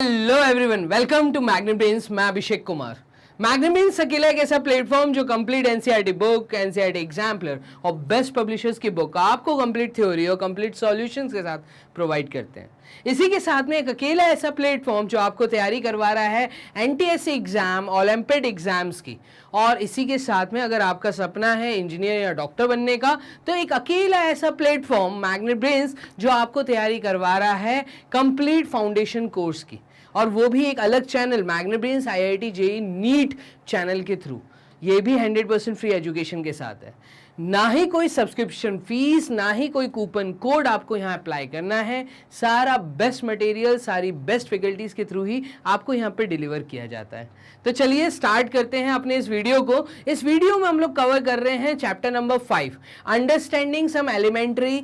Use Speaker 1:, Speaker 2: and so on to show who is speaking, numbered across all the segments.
Speaker 1: Hello everyone, welcome to Magnet Brains. मैं Abhishek Kumar. Magnet brains अकेला एक ऐसा प्लेटफॉर्म जो complete NCERT book, NCERT exemplar और बेस्ट पब्लिशर्स की बुक आपको कंप्लीट थ्योरी और कंप्लीट सॉल्यूशंस के साथ प्रोवाइड करते हैं। इसी के साथ में एक अकेला ऐसा प्लेटफॉर्म जो आपको तैयारी करवा रहा है एनटीएससी एग्जाम, ओलंपियाड एग्जाम्स की। और इसी के साथ में अगर आपका सपना है इंजीनियर या डॉक्टर बनने का, तो एक अकेला ऐसा प्लेटफॉर्म मैग्नेट ब्रेन्स जो आपको तैयारी करवा रहा है कंप्लीट फाउंडेशन कोर्स की, और वो भी एक अलग channel Magnet Brains IIT JEE NEET channel के थ्रू। ये भी 100% फ्री एजुकेशन के साथ है। ना ही कोई सब्सक्रिप्शन फीस, ना ही कोई कूपन कोड आपको यहाँ अप्लाई करना है। सारा बेस्ट मटेरियल, सारी बेस्ट फैकल्टीज के थ्रू ही आपको यहाँ पे डिलीवर किया जाता है। तो चलिए स्टार्ट करते हैं अपने इस वीडियो को। इस वीडियो में हम लोग कवर कर रहे हैं चैप्टर नंबर 5, अंडरस्टैंडिंग सम एलिमेंट्री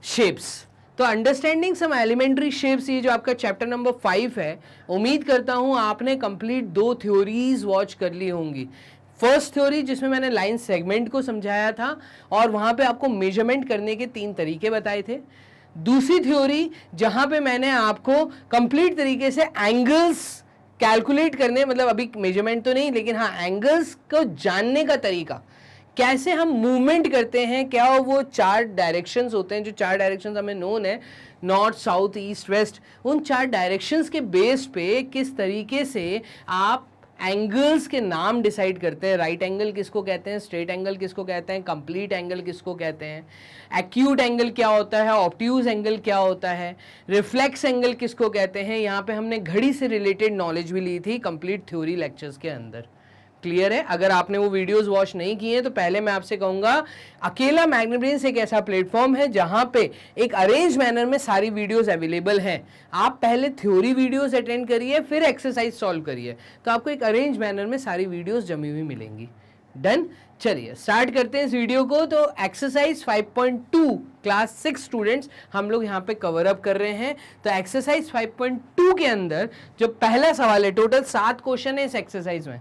Speaker 1: शेप्स। तो अंडरस्टैंडिंग सम एलिमेंट्री शेप्स, ये जो आपका चैप्टर नंबर 5 है, उम्मीद करता हूं आपने कंप्लीट 2 थ्योरीज वॉच कर ली होंगी। फर्स्ट थ्योरी जिसमें मैंने लाइन सेगमेंट को समझाया था और वहां पे आपको मेजरमेंट करने के 3 तरीके बताए थे। दूसरी थ्योरी जहां पे मैंने आपको कंप्लीट तरीके से एंगल्स कैलकुलेट करने, मतलब अभी मेजरमेंट तो नहीं लेकिन हाँ एंगल्स को जानने का तरीका, कैसे हम मूवमेंट करते हैं, क्या वो 4 डायरेक्शंस होते हैं, जो 4 डायरेक्शंस हमें नोन है, नॉर्थ, साउथ, ईस्ट, वेस्ट। उन 4 डायरेक्शंस के बेस पे किस तरीके से आप एंगल्स के नाम डिसाइड करते हैं। राइट एंगल किसको कहते हैं, स्ट्रेट एंगल किसको कहते हैं, कंप्लीट एंगल किसको कहते हैं, एक्यूट एंगल क्या होता है, ऑब्ट्यूज एंगल क्या होता है, रिफ्लेक्स एंगल किसको कहते हैं। यहाँ पे हमने घड़ी से रिलेटेड नॉलेज भी ली थी कंप्लीट थ्योरी लेक्चर्स के अंदर। क्लियर है? अगर आपने वो वीडियोस वॉच नहीं किए तो पहले मैं आपसे कहूंगा, अकेला मैग्नेट ब्रेन्स एक ऐसा प्लेटफॉर्म है जहां पे एक अरेंज मैनर में सारी वीडियोस अवेलेबल हैं। आप पहले थ्योरी वीडियोस अटेंड करिए, फिर एक्सरसाइज सॉल्व करिए, तो आपको एक अरेंज मैनर में सारी वीडियोस जमी हुई मिलेंगी। डन? चलिए स्टार्ट करते हैं इस वीडियो को। तो एक्सरसाइज 5.2 क्लास 6 स्टूडेंट्स हम लोग यहाँ पे कवर अप कर रहे हैं। तो एक्सरसाइज 5.2 के अंदर जो पहला सवाल है, टोटल 7 क्वेश्चन है इस एक्सरसाइज में।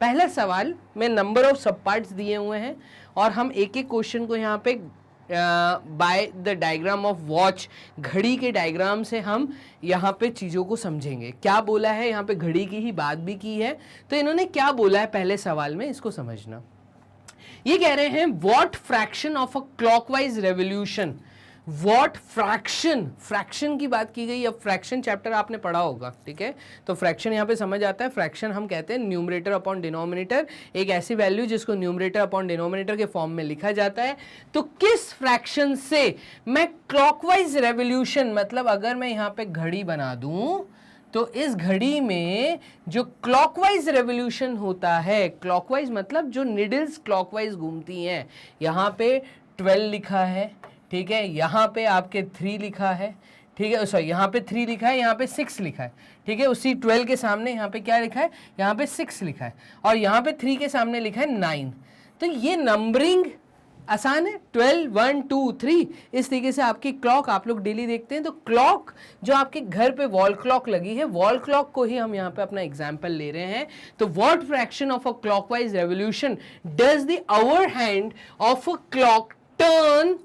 Speaker 1: पहला सवाल में नंबर ऑफ सब पार्ट्स दिए हुए हैं और हम एक एक क्वेश्चन को यहाँ पे by the diagram of watch, घड़ी के डायग्राम से हम यहाँ पे चीज़ों को समझेंगे। क्या बोला है यहाँ पे, घड़ी की ही बात भी की है, तो इन्होंने क्या बोला है पहले सवाल में, इसको समझना। ये कह रहे हैं what fraction of a clockwise revolution. What fraction, fraction की बात की गई। अब फ्रैक्शन चैप्टर आपने पढ़ा होगा, ठीक है? तो फ्रैक्शन यहाँ पे समझ आता है। फ्रैक्शन हम कहते हैं न्यूमरेटर अपॉन डिनोमिनेटर, एक ऐसी वैल्यू जिसको न्यूमरेटर अपॉन डिनोमिनेटर के फॉर्म में लिखा जाता है। तो किस फ्रैक्शन से मैं क्लॉकवाइज रेवोल्यूशन, मतलब अगर मैं यहाँ पे घड़ी बना दूं तो इस घड़ी में जो क्लॉकवाइज रेवोल्यूशन होता है, क्लॉकवाइज मतलब जो निडल्स क्लॉकवाइज घूमती हैं, यहाँ पे 12 लिखा है, ठीक है, यहाँ पे आपके 3 लिखा है, ठीक है, सॉरी यहाँ पे 3 लिखा है, यहाँ पे 6 लिखा है, ठीक है। उसी 12 के सामने यहाँ पे क्या लिखा है, यहाँ पे 6 लिखा है, और यहाँ पे 3 के सामने लिखा है 9। तो ये नंबरिंग आसान है, 12, 1, 2, 3, इस तरीके से आपकी क्लॉक आप लोग डेली देखते हैं। तो क्लॉक जो आपके घर पे वॉल क्लॉक लगी है, वॉल क्लॉक को ही हम यहाँ पे अपना एग्जाम्पल ले रहे हैं। तो what fraction of a clockwise revolution does the hour hand of a clock turn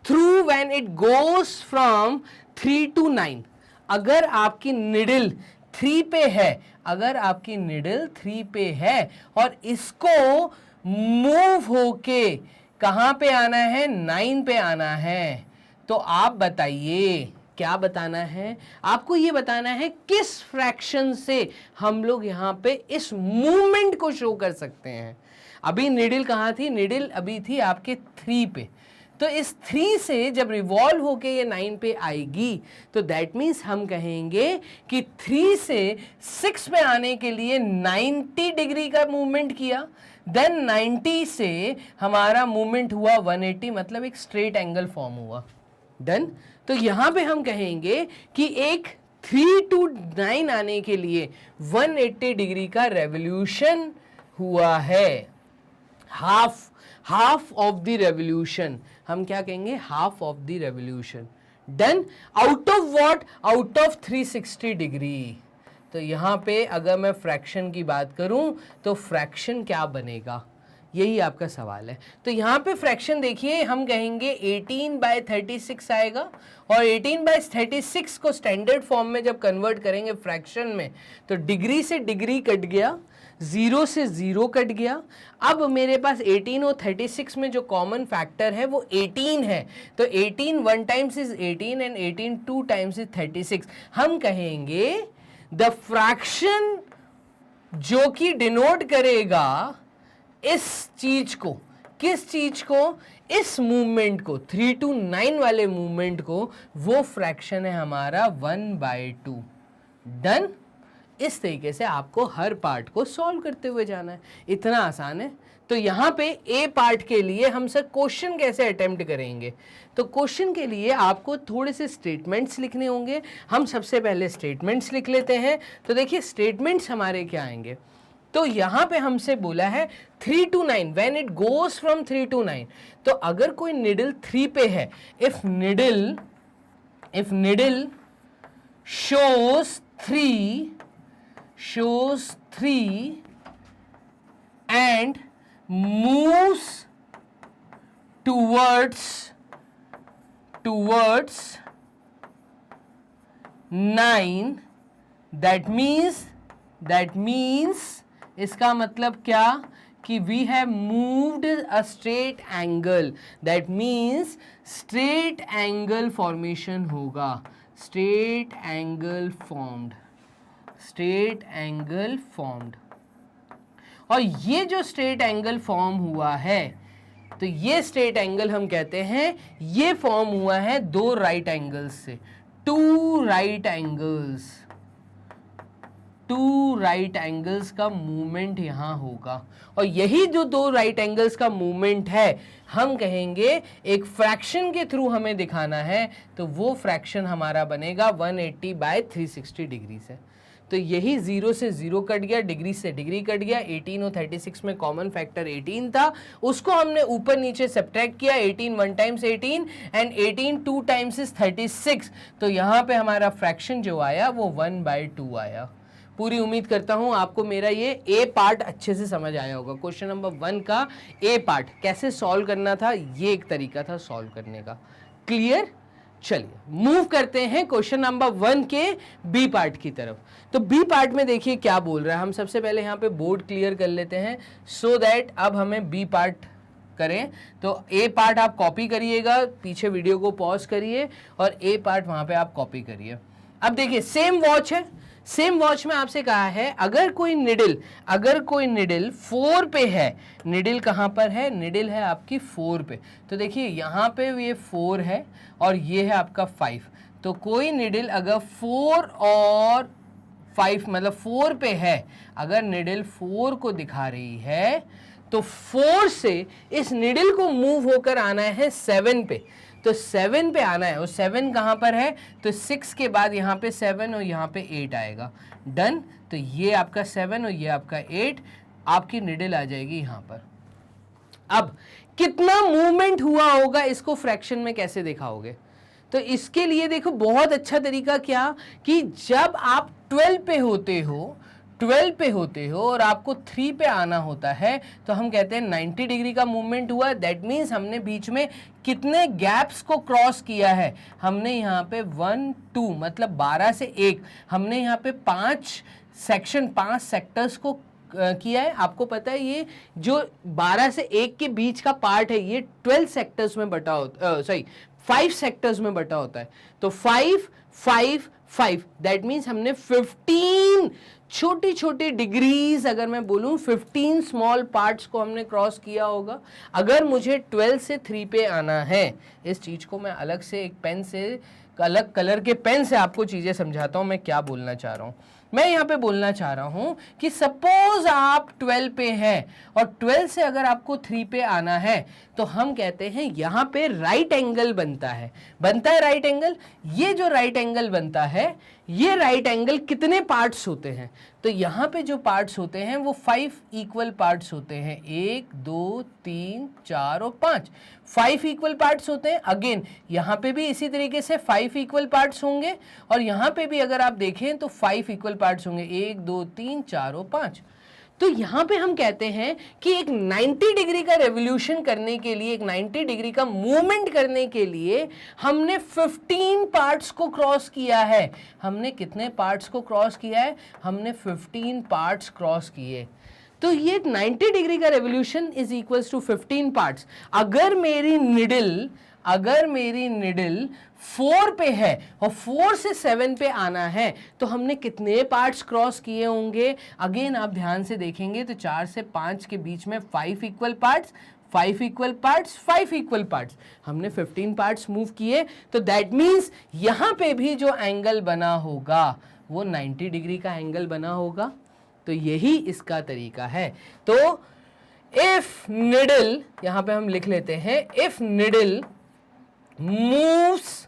Speaker 1: through when it goes from 3 to 9। अगर आपकी निडल 3 पे है, अगर आपकी निडल 3 पे है और इसको मूव होके कहां पे आना है, 9 पे आना है, तो आप बताइए क्या बताना है आपको। ये बताना है किस फ्रैक्शन से हम लोग यहां पे इस मूवमेंट को शो कर सकते हैं। अभी निडल कहां थी, निडल अभी थी आपके 3 पे, तो इस 3 से जब रिवॉल्व होके ये 9 पे आएगी तो दैट मीन्स हम कहेंगे कि 3 से 6 पे आने के लिए 90 डिग्री का मूवमेंट किया, देन 90 से हमारा मूवमेंट हुआ 180, मतलब एक स्ट्रेट एंगल फॉर्म हुआ। डन? तो यहां पे हम कहेंगे कि एक 3 to 9 आने के लिए 180 डिग्री का रेवोल्यूशन हुआ है। हाफ ऑफ द रेवोल्यूशन, हम क्या कहेंगे, half of the revolution. Done? Out of what, out of 360 degree. तो यहां पे अगर मैं फ्रैक्शन की बात करूं तो फ्रैक्शन क्या बनेगा, यही आपका सवाल है। तो यहाँ पे फ्रैक्शन देखिए, हम कहेंगे 18/36 आएगा, और 18/36 को स्टैंडर्ड फॉर्म में जब कन्वर्ट करेंगे फ्रैक्शन में, तो डिग्री से डिग्री कट गया, 0 से 0 कट गया। अब मेरे पास 18 और 36 में जो कॉमन फैक्टर है वो 18 है, तो 18 1 times is 18 and 18 2 times is 36। हम कहेंगे द फ्रैक्शन जो कि डिनोट करेगा इस चीज को, किस चीज को, इस मूवमेंट को, 3 to 9 वाले मूवमेंट को, वो फ्रैक्शन है हमारा 1/2। डन। इस तरीके से आपको हर पार्ट को सॉल्व करते हुए जाना है, इतना आसान है। तो यहाँ पे ए पार्ट के लिए हम सर क्वेश्चन कैसे अटेम्प्ट करेंगे, तो क्वेश्चन के लिए आपको थोड़े से स्टेटमेंट्स लिखने होंगे। हम सबसे पहले स्टेटमेंट्स लिख लेते हैं। तो देखिए स्टेटमेंट्स हमारे क्या आएंगे, तो यहाँ पे हमसे बोला है 3 to 9 when it goes from 3 to 9। तो अगर कोई निडल 3 पे है, if needle shows 3 and moves towards 9, that means इसका मतलब क्या कि we have moved a straight angle, that means straight angle formation होगा, straight angle formed। और ये जो स्ट्रेट एंगल फॉर्म हुआ है, तो ये स्ट्रेट एंगल हम कहते हैं ये फॉर्म हुआ है दो राइट एंगल्स से, टू राइट एंगल्स का मूवमेंट यहां होगा। और यही जो दो राइट एंगल्स का मूवमेंट है, हम कहेंगे एक फ्रैक्शन के थ्रू हमें दिखाना है, तो वो फ्रैक्शन हमारा बनेगा 180/360 डिग्री से। तो यही 0 से 0 कट गया, डिग्री से डिग्री कट गया, 18 और 36 में कॉमन फैक्टर 18 था, उसको हमने ऊपर नीचे सब्ट्रैक्ट किया, 18 1 टाइम्स 18 एंड 18 2 टाइम्स इज 36। तो यहाँ पे हमारा फ्रैक्शन जो आया वो 1/2 आया। पूरी उम्मीद करता हूँ आपको मेरा ये ए पार्ट अच्छे से समझ आया होगा। क्वेश्चन नंबर 1 का ए पार्ट कैसे सॉल्व करना था, ये एक तरीका था सॉल्व करने का। क्लियर? चलिए मूव करते हैं क्वेश्चन नंबर 1 के बी पार्ट की तरफ। तो बी पार्ट में देखिए क्या बोल रहा है। हम सबसे पहले यहाँ पे बोर्ड क्लियर कर लेते हैं सो दैट अब हमें बी पार्ट करें। तो ए पार्ट आप कॉपी करिएगा, पीछे वीडियो को पॉज करिए और ए पार्ट वहां पे आप कॉपी करिए। अब देखिए सेम वॉच है, सेम वॉच में आपसे कहा है अगर कोई निडल 4 पे है, निडल कहाँ पर है, निडल है आपकी 4 पे। तो देखिए यहाँ पे ये 4 है और ये है आपका 5। तो कोई निडल अगर 4 और 5 मतलब 4 पे है, अगर निडल 4 को दिखा रही है तो 4 से इस निडल को मूव होकर आना है 7 पे। तो 7 पे आना है, और 7 कहाँ पर है, तो 6 के बाद यहाँ पे 7 और यहाँ पे 8 आएगा। डन। तो ये आपका 7 और ये आपका 8, आपकी निडल आ जाएगी यहाँ पर। अब कितना मूवमेंट हुआ होगा इसको फ्रैक्शन में कैसे दिखाओगे, तो इसके लिए देखो बहुत अच्छा तरीका क्या कि जब आप 12 पे होते हो और आपको 3 पे आना होता है, तो हम कहते हैं 90 डिग्री का मूवमेंट हुआ। दैट मीन्स हमने बीच में कितने गैप्स को क्रॉस किया है, हमने यहाँ पे 1 2 मतलब 12 से 1, हमने यहाँ पे 5 सेक्टर्स को किया है। आपको पता है ये जो 12 से 1 के बीच का पार्ट है ये 12 सेक्टर्स में बटा होता, 5 सेक्टर्स में बटा होता है। तो 5 5 5 दैट मीन्स हमने 15 छोटी छोटी डिग्रीज, अगर मैं बोलूं 15 स्मॉल पार्ट्स को हमने क्रॉस किया होगा। अगर मुझे 12 से 3 पे आना है, इस चीज को मैं अलग से एक पेन से, अलग कलर के पेन से आपको चीजें समझाता हूं मैं क्या बोलना चाह रहा हूं। मैं यहाँ पे बोलना चाह रहा हूं कि सपोज आप 12 पे हैं और 12 से अगर आपको 3 पे आना है, तो हम कहते हैं यहाँ पे राइट एंगल बनता है राइट एंगल। ये जो राइट एंगल बनता है, ये राइट एंगल कितने पार्ट्स होते हैं, तो यहाँ पे जो पार्ट्स होते हैं वो 5 इक्वल पार्ट्स होते हैं, 1 2 3 4 और 5, 5 इक्वल पार्ट्स होते हैं। अगेन यहाँ पे भी इसी तरीके से 5 इक्वल पार्ट्स होंगे, और यहाँ पे भी अगर आप देखें तो 5 इक्वल पार्ट्स होंगे, 1 2 3 4 और 5। तो यहां पे हम कहते हैं कि एक 90 डिग्री का रेवोल्यूशन करने के लिए, एक 90 डिग्री का मूवमेंट करने के लिए हमने 15 पार्ट्स को क्रॉस किया है। हमने कितने पार्ट्स को क्रॉस किया है? हमने 15 पार्ट्स क्रॉस किए। तो ये 90 डिग्री का revolution is equals to 15 parts. अगर मेरी निडल 4 पे है और 4 से 7 पे आना है तो हमने कितने पार्ट्स क्रॉस किए होंगे? अगेन आप ध्यान से देखेंगे तो 4 से 5 के बीच में 5 equal parts, 5 equal parts, 5 equal parts, हमने 15 पार्ट्स मूव किए। तो दैट मीन्स यहां पे भी जो एंगल बना होगा वो 90 डिग्री का एंगल बना होगा। तो यही इसका तरीका है। तो इफ निडल, यहां पे हम लिख लेते हैं, if needle moves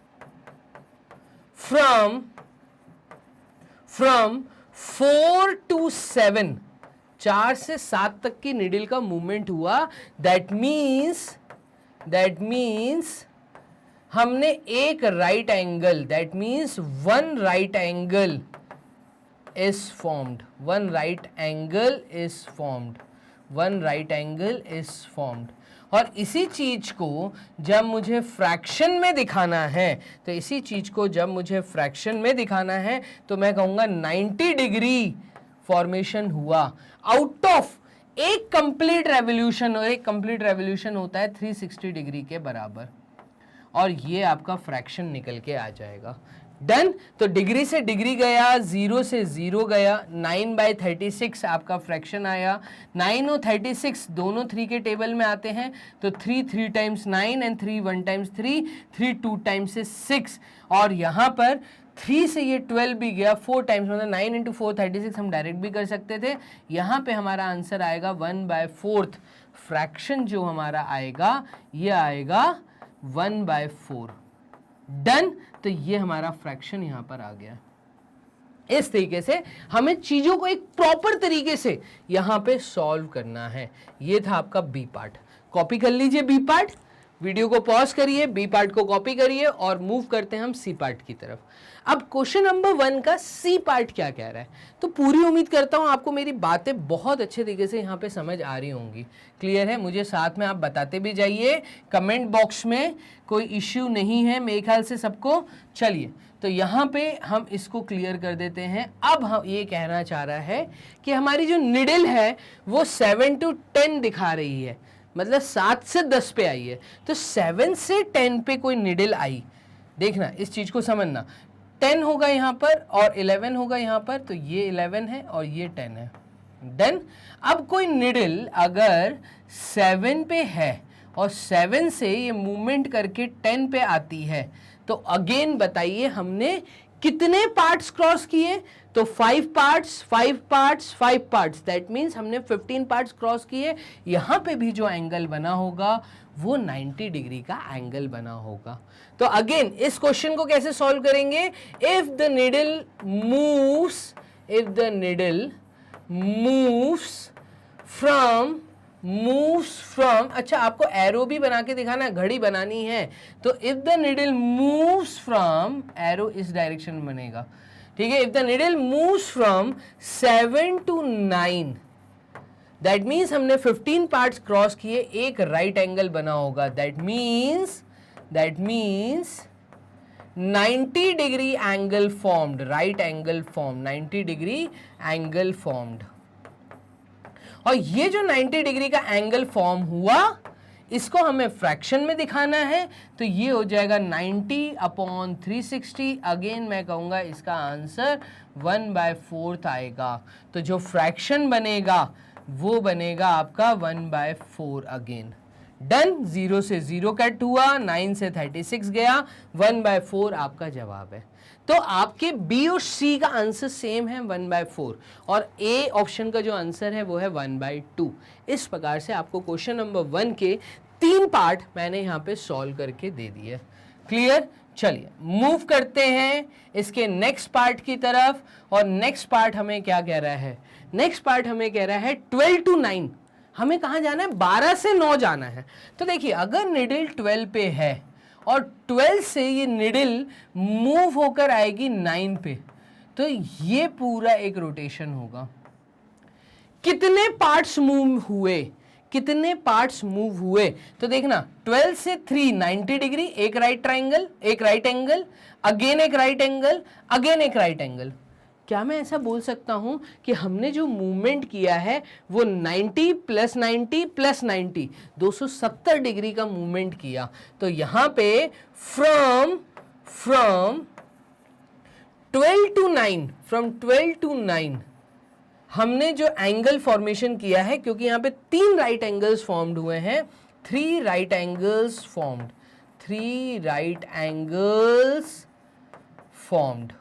Speaker 1: from 4 to 7, 4 से 7 तक की निडल का मूवमेंट हुआ, दैट मीन्स हमने एक right angle, that means one right angle is formed, one right angle is formed। और इसी चीज को जब मुझे फ्रैक्शन में दिखाना है, तो इसी चीज को जब मुझे फ्रैक्शन में दिखाना है तो मैं कहूंगा 90 डिग्री फॉर्मेशन हुआ आउट ऑफ एक कंप्लीट रेवोल्यूशन। और एक कंप्लीट रेवोल्यूशन होता है 360 डिग्री के बराबर, और ये आपका फ्रैक्शन निकल के आ जाएगा। डन। तो डिग्री से डिग्री गया, 0 से 0 गया, 9/36 आपका फ्रैक्शन आया। 9 और 36 दोनों 3 के टेबल में आते हैं, तो 3 3 टाइम्स 9 एंड 3 1 टाइम्स 3, 3 2 टाइम्स से 6, और यहाँ पर 3 से ये 12 भी गया, 4 टाइम्स, मतलब 9 इंटू 4 36 हम डायरेक्ट भी कर सकते थे। यहाँ पे हमारा आंसर आएगा 1/4। फ्रैक्शन जो हमारा आएगा ये आएगा 1/4। डन। तो ये हमारा फ्रैक्शन यहां पर आ गया। इस तरीके से हमें चीजों को एक प्रॉपर तरीके से यहां पे सॉल्व करना है। ये था आपका बी पार्ट। कॉपी कर लीजिए बी पार्ट, वीडियो को पॉज करिए, बी पार्ट को कॉपी करिए और मूव करते हैं हम सी पार्ट की तरफ। अब क्वेश्चन नंबर 1 का सी पार्ट क्या कह रहा है? तो पूरी उम्मीद करता हूं आपको मेरी बातें बहुत अच्छे तरीके से यहाँ पे समझ आ रही होंगी। क्लियर है? मुझे साथ में आप बताते भी जाइए कमेंट बॉक्स में, कोई इश्यू नहीं है मेरे ख्याल से सबको। चलिए, तो यहाँ पे हम इसको क्लियर कर देते हैं। अब हम ये कहना चाह रहा है कि हमारी जो निडल है वो 7 to 10 दिखा रही है, मतलब 7 से 10 पे आई है। तो 7 से 10 पे कोई निडल आई, देखना इस चीज को समझना। 10 होगा यहाँ पर और 11 होगा यहाँ पर, तो ये 11 है और ये 10 है। डन। अब कोई निडल अगर 7 पे है और 7 से ये मूवमेंट करके 10 पे आती है, तो अगेन बताइए हमने कितने पार्ट्स क्रॉस किए? तो 5 parts, 5 parts, 5 parts, that means हमने 15 पार्ट्स क्रॉस किए। यहाँ पे भी जो एंगल बना होगा वो 90 डिग्री का एंगल बना होगा। तो अगेन इस क्वेश्चन को कैसे सॉल्व करेंगे? If the needle moves from, अच्छा आपको एरो भी बना के दिखाना, घड़ी बनानी है। तो if the needle moves from, arrow इस डायरेक्शन में बनेगा, ठीक है। If the needle moves from 7 to 9, that means हमने 15 पार्ट्स क्रॉस किए, एक राइट एंगल बना होगा। That means 90 degree angle formed, right angle form, 90 degree angle formed. और ये जो 90 डिग्री का एंगल फॉर्म हुआ, इसको हमें फ्रैक्शन में दिखाना है, तो ये हो जाएगा 90/360। अगेन मैं कहूँगा इसका आंसर 1/4 आएगा। तो जो फ्रैक्शन बनेगा वो बनेगा आपका 1/4 अगेन। डन। 0 से 0 कट हुआ, 9 से 36 गया, 1/4 आपका जवाब है। तो आपके बी और सी का आंसर सेम है 1/4, और ए ऑप्शन का जो आंसर है वो है 1/2। इस प्रकार से आपको क्वेश्चन नंबर 1 के 3 पार्ट मैंने यहाँ पे सॉल्व करके दे दिए। क्लियर? चलिए मूव करते हैं इसके नेक्स्ट पार्ट की तरफ। और नेक्स्ट पार्ट हमें क्या कह रहा है? नेक्स्ट पार्ट हमें कह रहा है 12 to 9। हमें कहाँ जाना है? 12 से 9 जाना है। तो देखिए, अगर निडल 12 पे है और 12 से ये निडल मूव होकर आएगी 9 पे, तो ये पूरा एक रोटेशन होगा। कितने पार्ट्स मूव हुए, कितने पार्ट्स मूव हुए, तो देखना 12 से 3 90 डिग्री, एक राइट ट्राइंगल, एक राइट एंगल, अगेन एक राइट एंगल, अगेन एक राइट एंगल। क्या मैं ऐसा बोल सकता हूं कि हमने जो मूवमेंट किया है वो 90 प्लस 90 प्लस 90 270 डिग्री का मूवमेंट किया। तो यहां पे फ्रॉम 12 to 9, फ्रॉम 12 to 9 हमने जो एंगल फॉर्मेशन किया है, क्योंकि यहां पे 3 राइट एंगल्स फॉर्म्ड हुए हैं, 3 right angles formed, 3 right angles formed,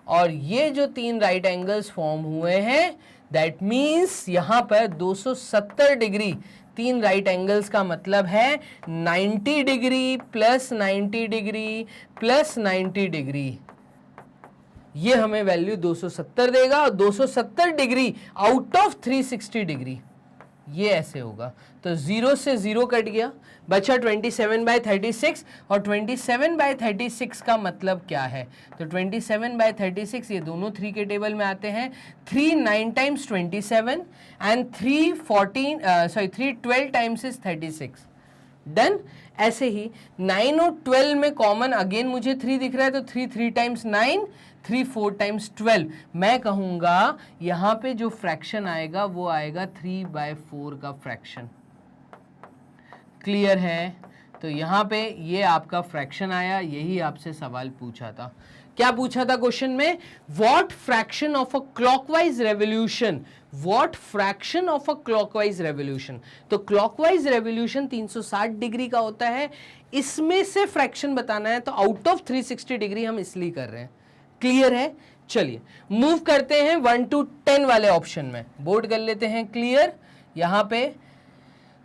Speaker 1: और ये जो 3 राइट एंगल्स फॉर्म हुए हैं, दैट मीन्स यहां पर 270 डिग्री, 3 राइट एंगल्स का मतलब है 90 degree plus 90 degree plus 90 degree, ये हमें वैल्यू 270 देगा, और 270 डिग्री आउट ऑफ 360 डिग्री, ये ऐसे होगा। तो 0 से 0 कट गया, बचा 27/36, और 27/36 का मतलब क्या है, तो 27/36 ये दोनों 3 के टेबल में आते हैं, 3 9 times 27 and 3 12 times is 36, done. ऐसे ही 9 और 12 में कॉमन अगेन मुझे 3 दिख रहा है, तो 3 3 टाइम्स 9, 3 4 टाइम्स 12, मैं कहूंगा यहां पे जो फ्रैक्शन आएगा वो आएगा 3/4 का फ्रैक्शन। क्लियर है? तो यहां पे ये आपका फ्रैक्शन आया, यही आपसे सवाल पूछा था। क्या पूछा था क्वेश्चन में? What fraction of a clockwise revolution, what fraction of a clockwise revolution. तो क्लॉकवाइज रेवोल्यूशन 360 डिग्री का होता है, इसमें से फ्रैक्शन बताना है, तो आउट ऑफ 360 डिग्री हम इसलिए कर रहे हैं। क्लियर है? चलिए मूव करते हैं 1 to 10 वाले ऑप्शन में, बोर्ड कर लेते हैं क्लियर। यहां पे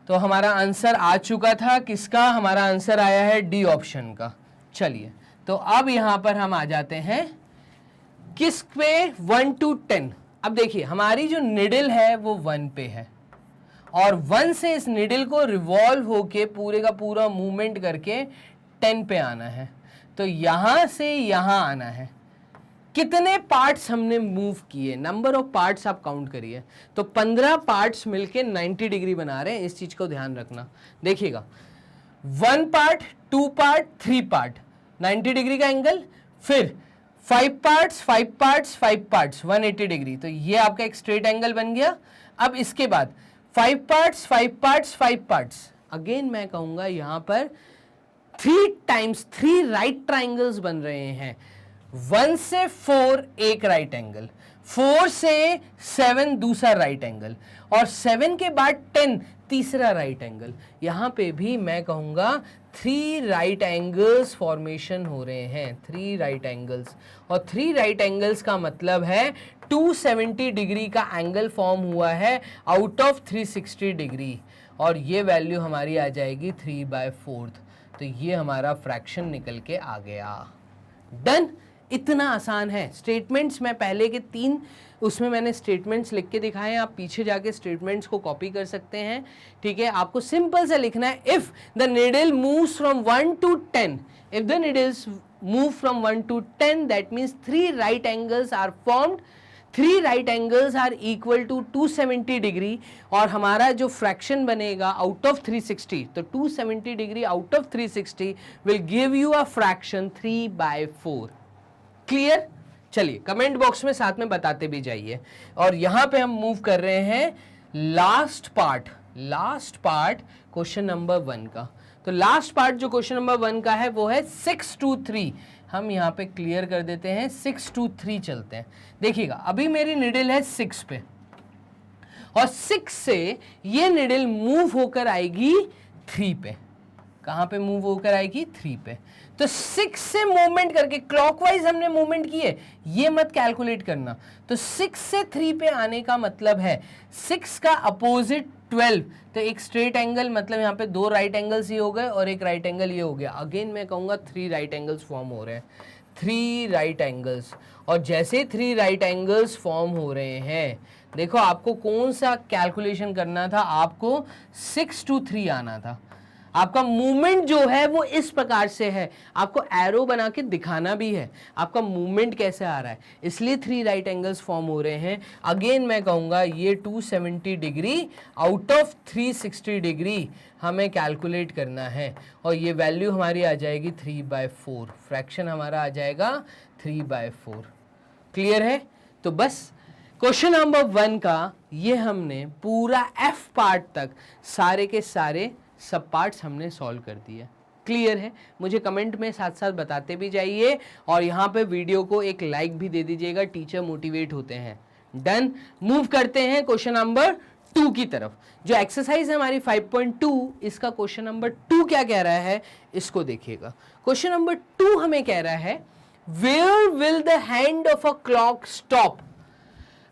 Speaker 1: तो हमारा आंसर आ चुका था, किसका? हमारा आंसर आया है डी ऑप्शन का। चलिए तो अब यहां पर हम आ जाते हैं किस पे? 1 to 10। अब देखिए हमारी जो निडल है वो 1 पे है, और 1 से इस निडल को रिवॉल्व होके पूरे का पूरा मूवमेंट करके 10 पे आना है। तो यहां से यहां आना है। कितने पार्ट्स हमने मूव किए, नंबर ऑफ पार्ट्स आप काउंट करिए। तो 15 पार्ट्स मिलके 90 डिग्री बना रहे हैं, इस चीज को ध्यान रखना। देखिएगा 1 पार्ट, 2 पार्ट, 3 पार्ट 90 डिग्री का एंगल, फिर 5 पार्ट्स 5 पार्ट्स 5 पार्ट्स 180 डिग्री, तो ये आपका एक स्ट्रेट एंगल बन गया। अब इसके बाद 5 पार्ट्स 5 पार्ट्स 5 पार्ट्स, अगेन मैं कहूंगा यहां पर 3 टाइम्स 3 राइट ट्राइंगल्स बन रहे हैं। 1 से 4 एक राइट एंगल, 4 से 7 दूसरा राइट एंगल, और 7 के बाद 10 तीसरा राइट एंगल। यहां पे भी मैं कहूंगा 3 राइट एंगल्स फॉर्मेशन हो रहे हैं, 3 राइट एंगल्स, और 3 राइट एंगल्स का मतलब है 270 डिग्री का एंगल फॉर्म हुआ है आउट ऑफ 360 डिग्री, और ये वैल्यू हमारी आ जाएगी 3/4। तो ये हमारा फ्रैक्शन निकल के आ गया। डन। इतना आसान है। स्टेटमेंट्स मैं पहले के 3 उसमें मैंने स्टेटमेंट्स लिख के दिखाए हैं, आप पीछे जाके स्टेटमेंट्स को कॉपी कर सकते हैं। ठीक है, आपको सिंपल से लिखना है, if the needle moves from 1 to 10, if the needles move from 1 to 10, that means 3 right angles are formed, 3 right angles are equal to 270 degree, और हमारा जो फ्रैक्शन बनेगा आउट ऑफ 360, तो 270 degree out of 360 will give you a fraction 3/4। Clear? चलिए comment box में साथ में बताते भी जाइए। और यहां पे हम मूव कर रहे हैं लास्ट पार्ट क्वेश्चन नंबर 1 का। तो लास्ट पार्ट जो क्वेश्चन नंबर 1 का है वो है 6 to 3। हम यहां पे क्लियर कर देते हैं, 6 to 3 चलते हैं। देखिएगा अभी मेरी निडल है 6 पे, और 6 से ये निडल मूव होकर आएगी 3 पे। कहां पे मूव होकर आएगी? 3 पे। तो 6 से मूवमेंट करके क्लॉकवाइज हमने मूवमेंट किए, ये मत कैलकुलेट करना। तो 6 से 3 पे आने का मतलब है 6 का अपोजिट 12, तो एक स्ट्रेट एंगल, मतलब यहाँ पे 2 राइट एंगल्स ये हो गए और एक राइट एंगल ये हो गया। अगेन मैं कहूँगा 3 राइट एंगल्स फॉर्म हो रहे हैं, 3 राइट एंगल्स। और जैसे 3 राइट एंगल्स फॉर्म हो रहे हैं, देखो आपको कौन सा कैलकुलेशन करना था, आपको 6 to 3 आना था। आपका मूवमेंट जो है वो इस प्रकार से है, आपको एरो बना के दिखाना भी है आपका मूवमेंट कैसे आ रहा है, इसलिए 3 राइट एंगल्स फॉर्म हो रहे हैं। अगेन मैं कहूँगा ये 270 डिग्री आउट ऑफ 360 डिग्री हमें कैलकुलेट करना है और ये वैल्यू हमारी आ जाएगी 3/4, फ्रैक्शन हमारा आ जाएगा 3/4। क्लियर है? तो बस क्वेश्चन नंबर 1 का ये हमने पूरा एफ पार्ट तक सारे के सारे सब पार्ट्स हमने सॉल्व कर दिए। क्लियर है? मुझे कमेंट में साथ साथ बताते भी जाइए और यहाँ पे वीडियो को एक लाइक भी दे दीजिएगा, टीचर मोटिवेट होते हैं। डन। मूव करते हैं क्वेश्चन नंबर 2 की तरफ। जो एक्सरसाइज है हमारी 5.2, इसका क्वेश्चन नंबर 2 क्या कह रहा है इसको देखिएगा। क्वेश्चन नंबर 2 हमें कह रहा है where will the hand of a clock stop.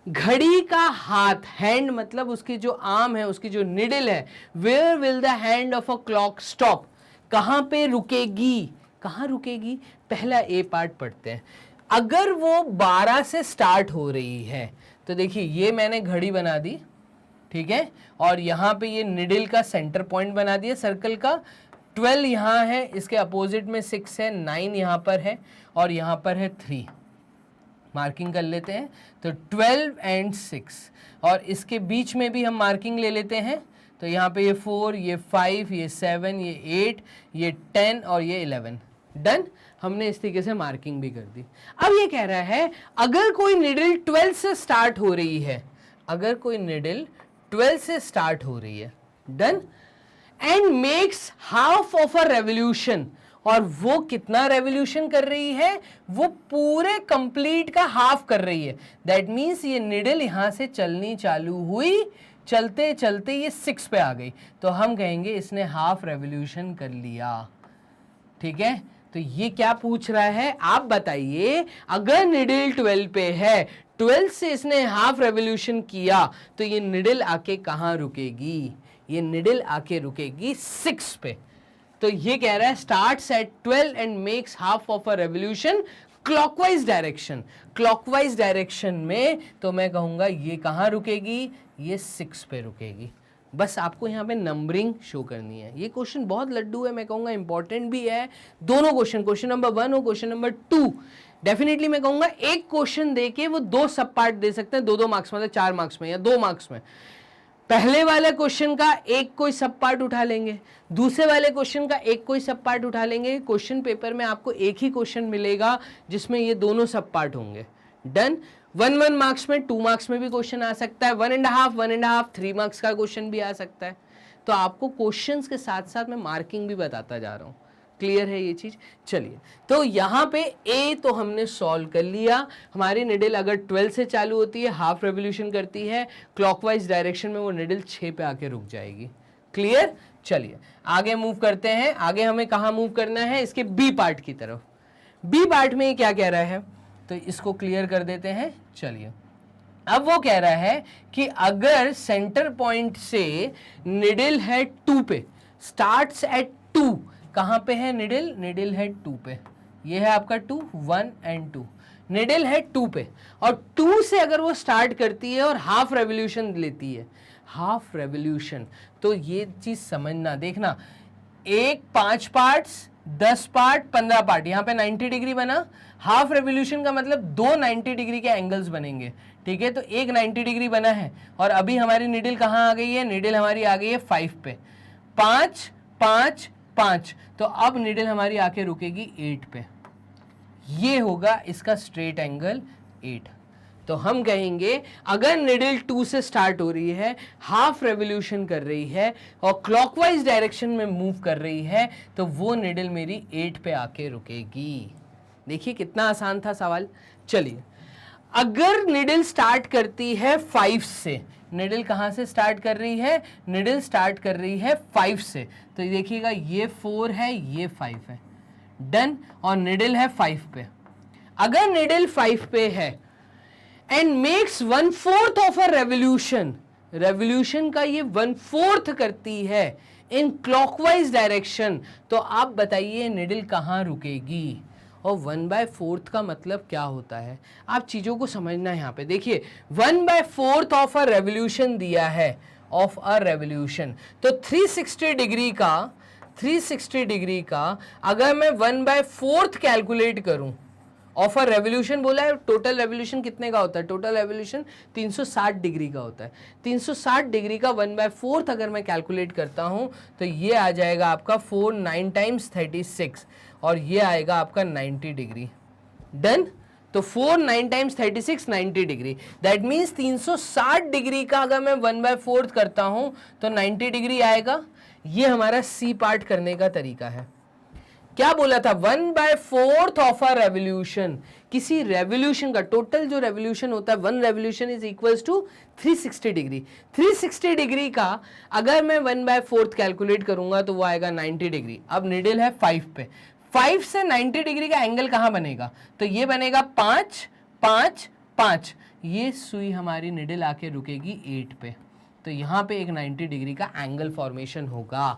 Speaker 1: घड़ी का हाथ, हैंड मतलब उसकी जो आर्म है, उसकी जो निडल है, where will the hand of a clock stop, कहां पे रुकेगी, कहां रुकेगी। पहला ए पार्ट पढ़ते हैं। अगर वो 12 से स्टार्ट हो रही है तो देखिए ये मैंने घड़ी बना दी, ठीक है, और यहां पे ये निडल का सेंटर पॉइंट बना दिया सर्कल का। 12 यहां है, इसके अपोजिट में 6 है, 9 यहां पर है और यहां पर है 3। मार्किंग कर लेते हैं तो 12 एंड 6 और इसके बीच में भी हम मार्किंग ले लेते हैं। तो यहाँ पे ये 4, ये 5, ये 7, ये 8, ये 10 और ये 11। डन। हमने इस तरीके से मार्किंग भी कर दी। अब ये कह रहा है अगर कोई निडल 12 से स्टार्ट हो रही है, अगर कोई निडल 12 से स्टार्ट हो रही है, done, and makes half of a revolution, और वो कितना रेवोल्यूशन कर रही है, वो पूरे कंप्लीट का हाफ कर रही है। दैट मीन्स ये निडल यहां से चलनी चालू हुई, चलते चलते ये 6 पे आ गई, तो हम कहेंगे इसने हाफ रेवोल्यूशन कर लिया। ठीक है, तो ये क्या पूछ रहा है आप बताइए। अगर निडल 12 पे है, 12 से इसने हाफ रेवोल्यूशन किया, तो ये निडल आके कहां रुकेगी, ये निडल आके रुकेगी 6 पे। तो ये कह रहा है starts at 12 and makes half of a revolution clockwise direction. Clockwise direction में तो मैं कहूंगा ये कहां रुकेगी, ये 6 पे रुकेगी। बस आपको यहाँ पे नंबरिंग शो करनी है। ये क्वेश्चन बहुत लड्डू है, मैं कहूँगा इंपॉर्टेंट भी है। दोनों क्वेश्चन, क्वेश्चन नंबर 1 और क्वेश्चन नंबर 2, डेफिनेटली मैं कहूँगा एक क्वेश्चन देके वो 2 सब पार्ट दे सकते हैं, 2-2 मार्क्स, मतलब 4 मार्क्स में या 2 मार्क्स में। पहले वाले क्वेश्चन का एक कोई सब पार्ट उठा लेंगे, दूसरे वाले क्वेश्चन का एक कोई सब पार्ट उठा लेंगे। क्वेश्चन पेपर में आपको एक ही क्वेश्चन मिलेगा जिसमें ये दोनों सब पार्ट होंगे। डन। 1-1 मार्क्स में, 2 मार्क्स में भी क्वेश्चन आ सकता है, 1.5, 3 मार्क्स का क्वेश्चन भी आ सकता है। तो आपको क्वेश्चंस के साथ साथ मैं मार्किंग भी बताता जा रहा हूँ। क्लियर है ये चीज? चलिए, तो यहाँ पे ए तो हमने सॉल्व कर लिया। हमारी निडल अगर 12 से चालू होती है, हाफ रेवोल्यूशन करती है, क्लॉकवाइज डायरेक्शन में वो निडल 6 पे आके रुक जाएगी। क्लियर? चलिए आगे मूव करते हैं। आगे हमें कहाँ मूव करना है, इसके बी पार्ट की तरफ। बी पार्ट में ये क्या कह रहा है, तो इसको क्लियर कर देते हैं। चलिए, अब वो कह रहा है कि अगर सेंटर पॉइंट से निडल है 2 पे, स्टार्ट्स एट 2, कहां पे है निडल, निडल है 2 पे, ये है आपका 2, 1 एंड 2, निडल है 2 पे, और 2 से अगर वो स्टार्ट करती है और हाफ रेवोल्यूशन लेती है, हाफ रेवोल्यूशन, तो ये चीज समझना, देखना, एक 5 पार्ट्स, 10 पार्ट, 15 पार्ट, यहाँ पे 90 डिग्री बना। हाफ रेवोल्यूशन का मतलब 2 90 डिग्री के एंगल्स बनेंगे। ठीक है, तो एक 90 डिग्री बना है और अभी हमारी निडल कहाँ आ गई है, निडल हमारी आ गई है 5 पे, 5 5 5, तो अब निडल हमारी आके रुकेगी 8 पे। ये होगा इसका स्ट्रेट एंगल 8। तो हम कहेंगे अगर निडल 2 से स्टार्ट हो रही है, हाफ रेवोल्यूशन कर रही है और क्लॉकवाइज डायरेक्शन में मूव कर रही है, तो वो निडल मेरी 8 पे आके रुकेगी। देखिए कितना आसान था सवाल। चलिए, अगर निडल स्टार्ट करती है 5 से, निडल कहाँ से स्टार्ट कर रही है, निडल स्टार्ट कर रही है 5 से, तो देखिएगा ये 4 है, ये 5 है। डन। और निडल है 5 पे। अगर निडल 5 पे है and makes 1/4 of a revolution, revolution का ये 1/4 करती है इन क्लॉकवाइज डायरेक्शन, तो आप बताइए निडल कहाँ रुकेगी। और 1/4 का मतलब क्या होता है, आप चीज़ों को समझना है। यहाँ पे देखिए 1/4 ऑफ अ रेवोल्यूशन दिया है, ऑफ अ रेवोल्यूशन, तो 360 डिग्री का 360 डिग्री का अगर मैं 1/4 कैलकुलेट करूं ऑफ अ रेवोल्यूशन, बोला है टोटल रेवोल्यूशन कितने का होता है, टोटल रेवोल्यूशन 360 डिग्री का होता है। 360 डिग्री का 1/4 अगर मैं कैलकुलेट करता हूं तो ये आ जाएगा आपका 4 9 टाइम्स 36 और ये आएगा आपका 90 डिग्री। डन। तो 4 9 times 36 90 degree, that means 360 degree का अगर मैं 1/4 करता हूं तो 90 डिग्री आएगा। ये हमारा सी पार्ट करने का तरीका है। क्या बोला था, 1/4 ऑफ अ रेवोल्यूशन, किसी रेवोल्यूशन का टोटल जो रेवोल्यूशन होता है 1 revolution is equals to 360 degree. 360 degree का अगर मैं 1/4 कैलकुलेट करूंगा तो वो आएगा 90 डिग्री। अब निडल है 5 पे, 5 से 90 डिग्री का एंगल कहां बनेगा, तो ये बनेगा 5 5 5, ये सुई हमारी निडल आके रुकेगी 8 पे, तो यहां पे एक 90 डिग्री का एंगल फॉर्मेशन होगा।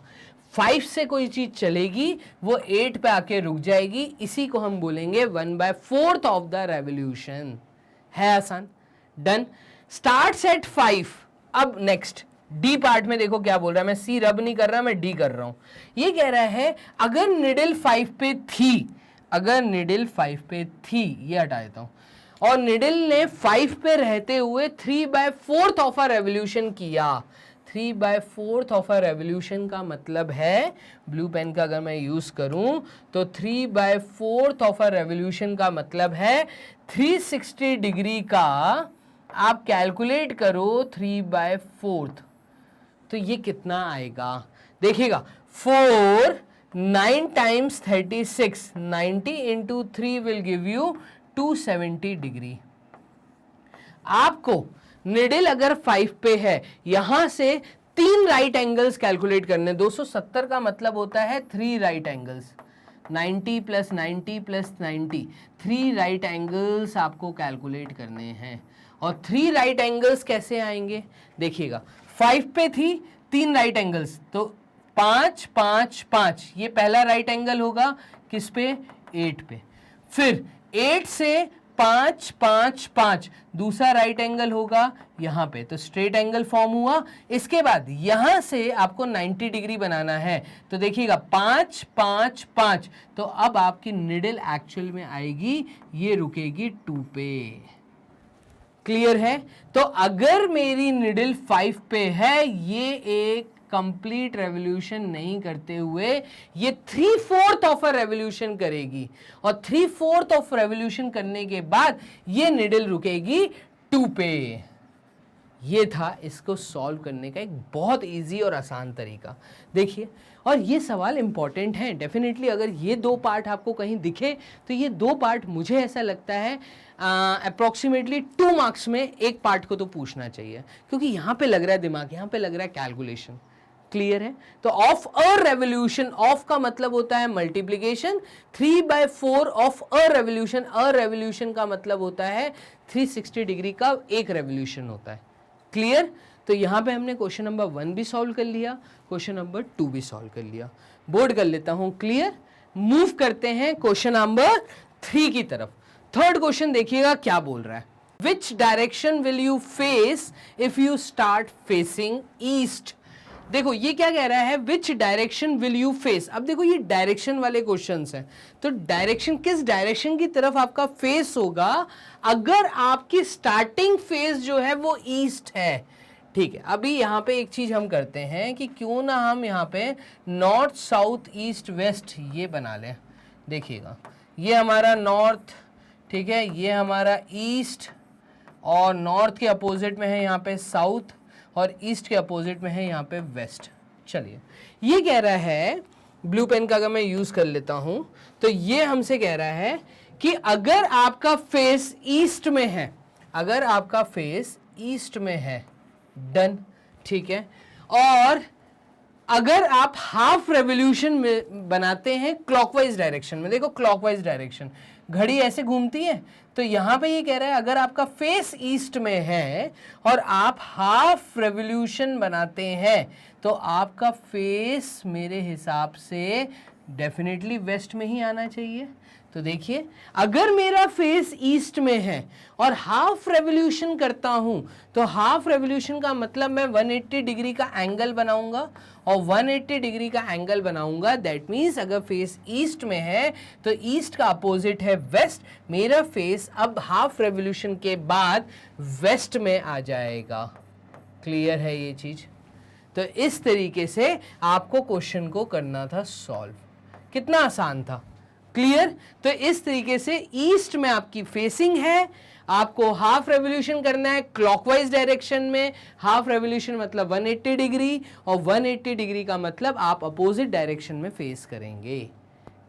Speaker 1: 5 से कोई चीज चलेगी वो 8 पे आके रुक जाएगी, इसी को हम बोलेंगे 1/4 ऑफ द रेवोल्यूशन। है आसान। डन। Starts at 5। अब नेक्स्ट डी पार्ट में देखो क्या बोल रहा है, मैं सी रब नहीं कर रहा, मैं डी कर रहा हूं। ये कह रहा है अगर निडल 5 पे थी, अगर निडल 5 पे थी, ये हटा देता हूं, और निडल ने 5 पे रहते हुए 3/4 ऑफ अ रेवोल्यूशन किया। 3/4 ऑफ अ रेवोल्यूशन का मतलब है, ब्लू पेन का अगर मैं यूज करूं तो 3/4 ऑफ अ रेवोल्यूशन का मतलब है 360 डिग्री का आप कैलकुलेट करो 3/4, तो ये कितना आएगा देखिएगा। 4 9 times 36, 90 into 3 will give you 270 degree. आपको निडल अगर 5 पे है, यहां से 3 राइट एंगल्स कैलकुलेट करने। 270 का मतलब होता है 3 right angles, 90 plus 90 plus 90, 3 right angles आपको कैलकुलेट करने हैं। और 3 राइट एंगल्स कैसे आएंगे देखिएगा, 5 पे थी 3 राइट एंगल्स, तो 5 5 5, ये पहला राइट एंगल होगा किस पे, 8 पे। फिर 8 से 5 5 5, दूसरा राइट एंगल होगा यहां पे, तो स्ट्रेट एंगल फॉर्म हुआ। इसके बाद यहां से आपको 90 डिग्री बनाना है, तो देखिएगा 5 5 5, तो अब आपकी निडल एक्चुअल में आएगी, ये रुकेगी 2 पे। क्लियर है। तो अगर मेरी निडल 5 पे है, ये एक कंप्लीट रेवोल्यूशन नहीं करते हुए ये 3/4 ऑफ अ रेवोल्यूशन करेगी, और 3/4 ऑफ रेवोल्यूशन करने के बाद ये निडल रुकेगी 2 पे। ये था इसको सॉल्व करने का एक बहुत इजी और आसान तरीका। देखिए, और ये सवाल इंपॉर्टेंट है डेफिनेटली। अगर ये 2 पार्ट आपको कहीं दिखे तो ये 2 पार्ट मुझे ऐसा लगता है अप्रोक्सीमेटली 2 मार्क्स में एक पार्ट को तो पूछना चाहिए, क्योंकि यहाँ पे लग रहा है दिमाग, यहाँ पे लग रहा है कैलकुलेशन। क्लियर है। तो ऑफ अ रेवोल्यूशन, ऑफ का मतलब होता है multiplication, 3/4 of a revolution, a revolution का मतलब होता है 360 डिग्री का एक रेवोल्यूशन होता है। क्लियर। तो यहां पे हमने क्वेश्चन नंबर 1 भी सॉल्व कर लिया, क्वेश्चन नंबर 2 भी सॉल्व कर लिया। बोर्ड कर लेता हूं क्लियर। मूव करते हैं क्वेश्चन नंबर 3 की तरफ। थर्ड क्वेश्चन देखिएगा क्या बोल रहा है, which direction will you face if you start facing east. देखो ये क्या कह रहा है, which direction will you face. अब देखो ये डायरेक्शन वाले क्वेश्चंस हैं, तो डायरेक्शन, किस डायरेक्शन की तरफ आपका फेस होगा अगर आपकी स्टार्टिंग फेस जो है वो ईस्ट है। ठीक है, अभी यहाँ पे एक चीज हम करते हैं कि क्यों ना हम यहाँ पे नॉर्थ साउथ ईस्ट वेस्ट ये बना लें। देखिएगा ये हमारा नॉर्थ, ठीक है, ये हमारा ईस्ट, और नॉर्थ के अपोजिट में है यहाँ पे साउथ, और ईस्ट के अपोजिट में है यहाँ पे वेस्ट। चलिए, ये कह रहा है, ब्लू पेन का अगर मैं यूज कर लेता हूं तो ये हमसे कह रहा है कि अगर आपका फेस ईस्ट में है, अगर आपका फेस ईस्ट में है, डन, ठीक है, और अगर आप हाफ रेवोल्यूशन में बनाते हैं क्लॉकवाइज डायरेक्शन में, देखो क्लॉकवाइज डायरेक्शन घड़ी ऐसे घूमती है, तो यहां पे ये कह रहा है अगर आपका फेस ईस्ट में है और आप हाफ रेवोल्यूशन बनाते हैं तो आपका फेस मेरे हिसाब से डेफिनेटली वेस्ट में ही आना चाहिए। तो देखिए, अगर मेरा फेस ईस्ट में है और हाफ रेवोल्यूशन करता हूं, तो हाफ रेवोल्यूशन का मतलब मैं 180 डिग्री का एंगल बनाऊंगा, और 180 डिग्री का एंगल बनाऊंगा, दैट मीन्स अगर फेस ईस्ट में है तो ईस्ट का अपोजिट है वेस्ट। मेरा फेस अब हाफ रेवोल्यूशन के बाद वेस्ट में आ जाएगा। क्लियर है ये चीज? तो इस तरीके से आपको क्वेश्चन को करना था सॉल्व। कितना आसान था? क्लियर? तो इस तरीके से ईस्ट में आपकी फेसिंग है, आपको हाफ रेवोल्यूशन करना है क्लॉकवाइज डायरेक्शन में। हाफ रेवोल्यूशन मतलब 180 डिग्री, और 180 डिग्री का मतलब आप अपोजिट डायरेक्शन में फेस करेंगे।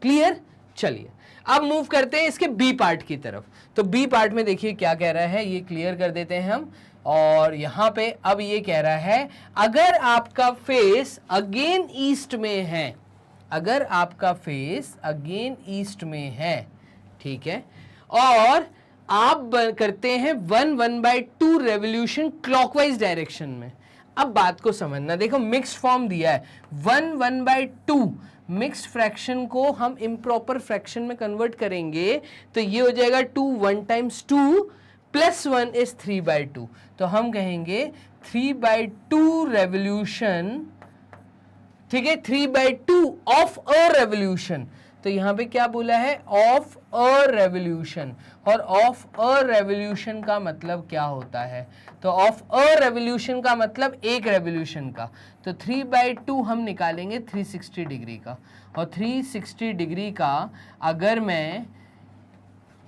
Speaker 1: क्लियर? चलिए अब मूव करते हैं इसके बी पार्ट की तरफ। तो बी पार्ट में देखिए क्या कह रहा है, ये क्लियर कर देते हैं हम। और यहां पे अब ये कह रहा है, अगर आपका फेस अगेन ईस्ट में है, अगर आपका फेस अगेन ईस्ट में है, ठीक है, और आप करते हैं 1/2 रेवोल्यूशन क्लॉकवाइज डायरेक्शन में। अब बात को समझना, देखो मिक्स फॉर्म दिया है, 1/2 मिक्स फ्रैक्शन को हम इम्प्रॉपर फ्रैक्शन में कन्वर्ट करेंगे तो ये हो जाएगा 2, 1 टाइम्स 2 प्लस 1 इज 3/2। तो हम कहेंगे 3/2 रेवोल्यूशन, ठीक है, 3/2 ऑफ अ रेवोल्यूशन। तो यहां पे क्या बोला है, ऑफ अ रेवोल्यूशन, और ऑफ अ रेवोल्यूशन का मतलब क्या होता है, तो ऑफ अ रेवोल्यूशन का मतलब एक रेवोल्यूशन का। तो 3/2 हम निकालेंगे 360 डिग्री का, और 360 डिग्री का अगर मैं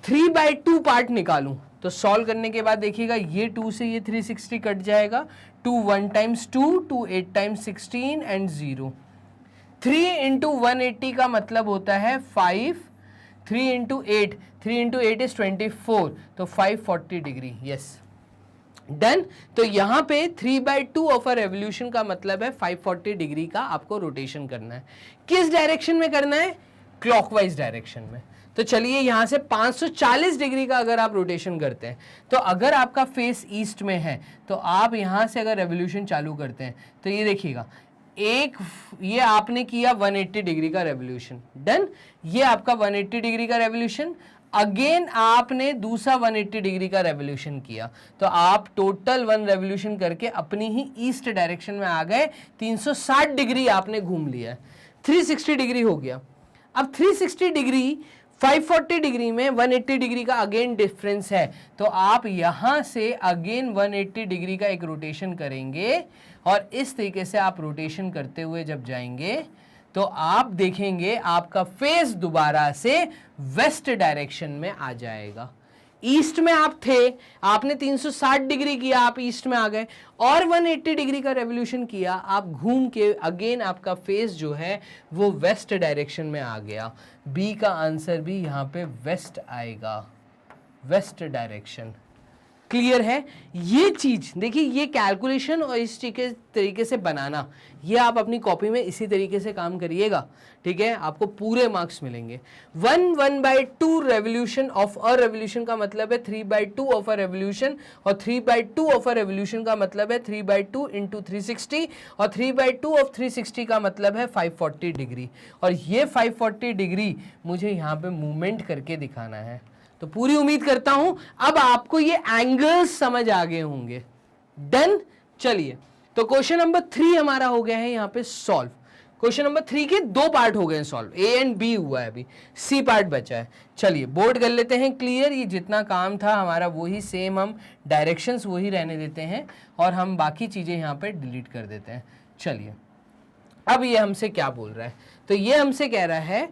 Speaker 1: 3/2 पार्ट निकालूं तो सॉल्व करने के बाद देखिएगा ये 2 से ये 360 कट जाएगा, 2 1 टाइम्स 2, 2 8 टाइम्स 16 एंड 0। 3 इंटू 180 का मतलब होता है 5, 3 इंटू 8, 3 इंटू 8 इज 24, तो 540 डिग्री। Yes, done. तो यहां पे 3/2 ऑफ अ रेवोल्यूशन का मतलब है 540 डिग्री का आपको रोटेशन करना है। किस डायरेक्शन में करना है? क्लॉकवाइज डायरेक्शन में। तो चलिए यहां से 540 डिग्री का अगर आप रोटेशन करते हैं, तो अगर आपका फेस ईस्ट में है तो आप यहां से अगर रेवोल्यूशन चालू करते हैं तो ये देखिएगा, एक ये आपने किया 180 डिग्री का रेवोल्यूशन, डन। ये आपका 180 डिग्री का रेवोल्यूशन, अगेन आपने दूसरा 180 डिग्री का रेवोल्यूशन किया, तो आप टोटल 1 रेवोल्यूशन करके अपनी ही ईस्ट डायरेक्शन में आ गए। 360 डिग्री आपने घूम लिया, 360 डिग्री हो गया। अब 360 डिग्री 540 डिग्री में 180 डिग्री का अगेन डिफरेंस है, तो आप यहां से अगेन 180 डिग्री का एक रोटेशन करेंगे, और इस तरीके से आप रोटेशन करते हुए जब जाएंगे तो आप देखेंगे आपका फेस दोबारा से वेस्ट डायरेक्शन में आ जाएगा। ईस्ट में आप थे, आपने 360 डिग्री किया, आप ईस्ट में आ गए, और 180 डिग्री का रेवोल्यूशन किया, आप घूम के अगेन आपका फेस जो है वो वेस्ट डायरेक्शन में आ गया। बी का आंसर भी यहाँ पे वेस्ट आएगा, वेस्ट डायरेक्शन। क्लियर है? ये चीज देखिए, ये कैलकुलेशन और इस तरीके से बनाना, ये आप अपनी कॉपी में इसी तरीके से काम करिएगा, ठीक है, आपको पूरे मार्क्स मिलेंगे। 1/2 रेवोल्यूशन ऑफ अ रेवोल्यूशन का मतलब है 3/2 ऑफ अ रेवोल्यूशन, और 3/2 ऑफ अ रेवोल्यूशन का मतलब है 3/2 इंटू 360, और 3/2 ऑफ 360 का मतलब है 540 डिग्री, और ये 540 डिग्री मुझे यहाँ पे मूवमेंट करके दिखाना है। तो पूरी उम्मीद करता हूं अब आपको ये एंगल्स समझ आ गए होंगे। डन। चलिए, तो क्वेश्चन नंबर 3 हमारा हो गया है यहां पे सॉल्व। क्वेश्चन नंबर 3 के 2 पार्ट हो गए हैं सॉल्व, ए एंड बी हुआ है, अभी सी पार्ट बचा है। चलिए बोर्ड कर लेते हैं क्लियर। ये जितना काम था हमारा वही सेम, हम डायरेक्शंस वही रहने देते हैं और हम बाकी चीजें यहाँ पे डिलीट कर देते हैं। चलिए अब ये हमसे क्या बोल रहा है, तो ये हमसे कह रहा है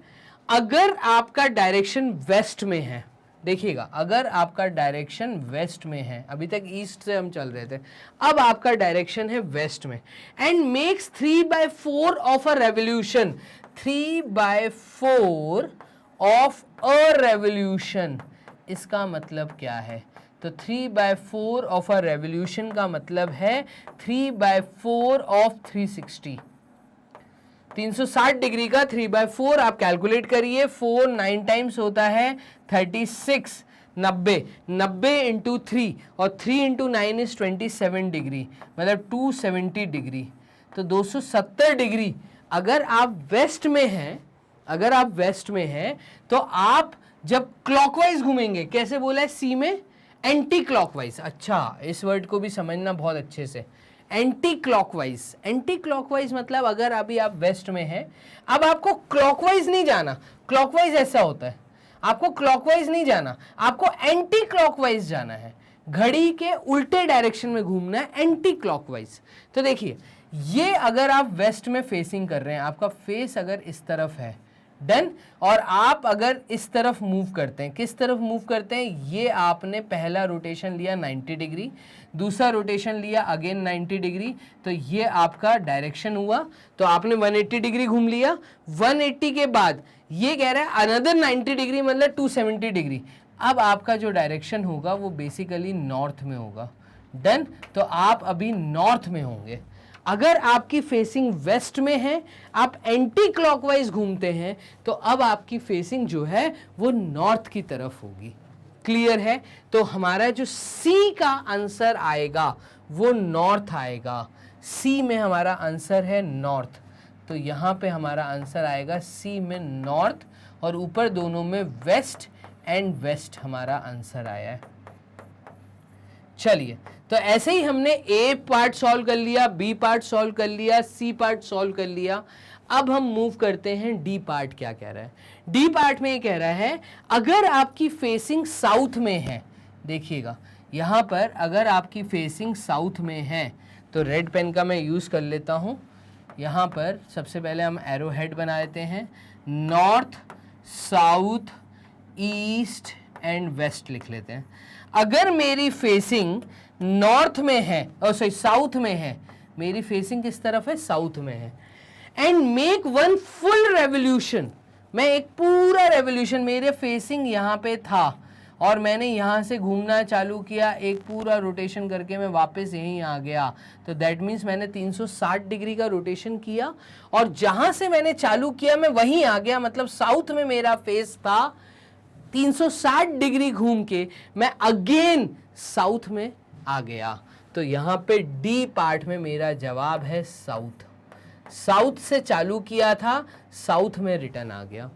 Speaker 1: अगर आपका डायरेक्शन वेस्ट में है, देखिएगा अगर आपका डायरेक्शन वेस्ट में है, अभी तक ईस्ट से हम चल रहे थे, अब आपका डायरेक्शन है वेस्ट में, and makes 3/4 of a revolution, 3/4 of a revolution, इसका मतलब क्या है, तो 3/4 ऑफ अ रेवोल्यूशन का मतलब है 3/4 ऑफ 360, 360 डिग्री का 3/4 आप कैलकुलेट करिए, 4 9 टाइम्स होता है 36, 90 इंटू 3, और 3 इंटू 9 इज 27 डिग्री, मतलब 270 डिग्री, तो 270 डिग्री अगर आप वेस्ट में हैं अगर आप वेस्ट में हैं तो आप जब क्लॉकवाइज घूमेंगे, कैसे बोला है सी में, एंटी क्लॉकवाइज। अच्छा, इस वर्ड को भी समझना बहुत अच्छे से, एंटी क्लॉकवाइज। एंटी क्लॉकवाइज मतलब अगर अभी आप वेस्ट में हैं, अब आपको क्लॉकवाइज नहीं जाना, क्लॉकवाइज ऐसा होता है, आपको क्लॉकवाइज नहीं जाना, आपको एंटी क्लॉकवाइज जाना है, घड़ी के उल्टे डायरेक्शन में घूमना है, एंटी क्लॉकवाइज। तो देखिए, ये अगर आप वेस्ट में फेसिंग कर रहे हैं, आपका फेस अगर इस तरफ है, डन, और आप अगर इस तरफ मूव करते हैं, किस तरफ मूव करते हैं, ये आपने पहला रोटेशन लिया 90 डिग्री, दूसरा रोटेशन लिया अगेन 90 डिग्री, तो ये आपका डायरेक्शन हुआ, तो आपने 180 डिग्री घूम लिया। 180 के बाद ये कह रहा है अनदर 90 डिग्री, मतलब 270 डिग्री। अब आपका जो डायरेक्शन होगा वो बेसिकली नॉर्थ में होगा, डन। तो आप अभी नॉर्थ में होंगे। अगर आपकी फेसिंग वेस्ट में है, आप एंटी क्लॉकवाइज घूमते हैं, तो अब आपकी फेसिंग जो है वो नॉर्थ की तरफ होगी। क्लियर है? तो हमारा जो सी का आंसर आएगा वो नॉर्थ आएगा। सी में हमारा आंसर है नॉर्थ, तो यहाँ पे हमारा आंसर आएगा सी में नॉर्थ, और ऊपर दोनों में वेस्ट एंड वेस्ट हमारा आंसर आया है। चलिए, तो ऐसे ही हमने ए पार्ट सॉल्व कर लिया, बी पार्ट सॉल्व कर लिया, सी पार्ट सॉल्व कर लिया। अब हम मूव करते हैं डी पार्ट। क्या कह रहा है डी पार्ट में? ये कह रहा है अगर आपकी फेसिंग साउथ में है, देखिएगा यहाँ पर अगर आपकी फेसिंग साउथ में है तो रेड पेन का मैं यूज़ कर लेता हूँ। यहाँ पर सबसे पहले हम एरो हेड बना लेते हैं, north, south, east and west लिख लेते हैं। अगर मेरी फेसिंग नॉर्थ में है, सॉरी साउथ में है, मेरी फेसिंग किस तरफ है? साउथ में है, and make one full revolution, मैं एक पूरा रेवोल्यूशन, मेरे फेसिंग यहाँ पे था और मैंने यहाँ से घूमना चालू किया, एक पूरा रोटेशन करके मैं वापस यहीं आ गया, तो दैट मीन्स मैंने 360 डिग्री का रोटेशन किया, और जहाँ से मैंने चालू किया मैं वहीं आ गया, मतलब साउथ में मेरा फेस था, 360 डिग्री घूम के मैं अगेन साउथ में आ गया। तो यहाँ पे डी पार्ट में मेरा जवाब है साउथ। साउथ से चालू किया था, साउथ में रिटर्न आ गया।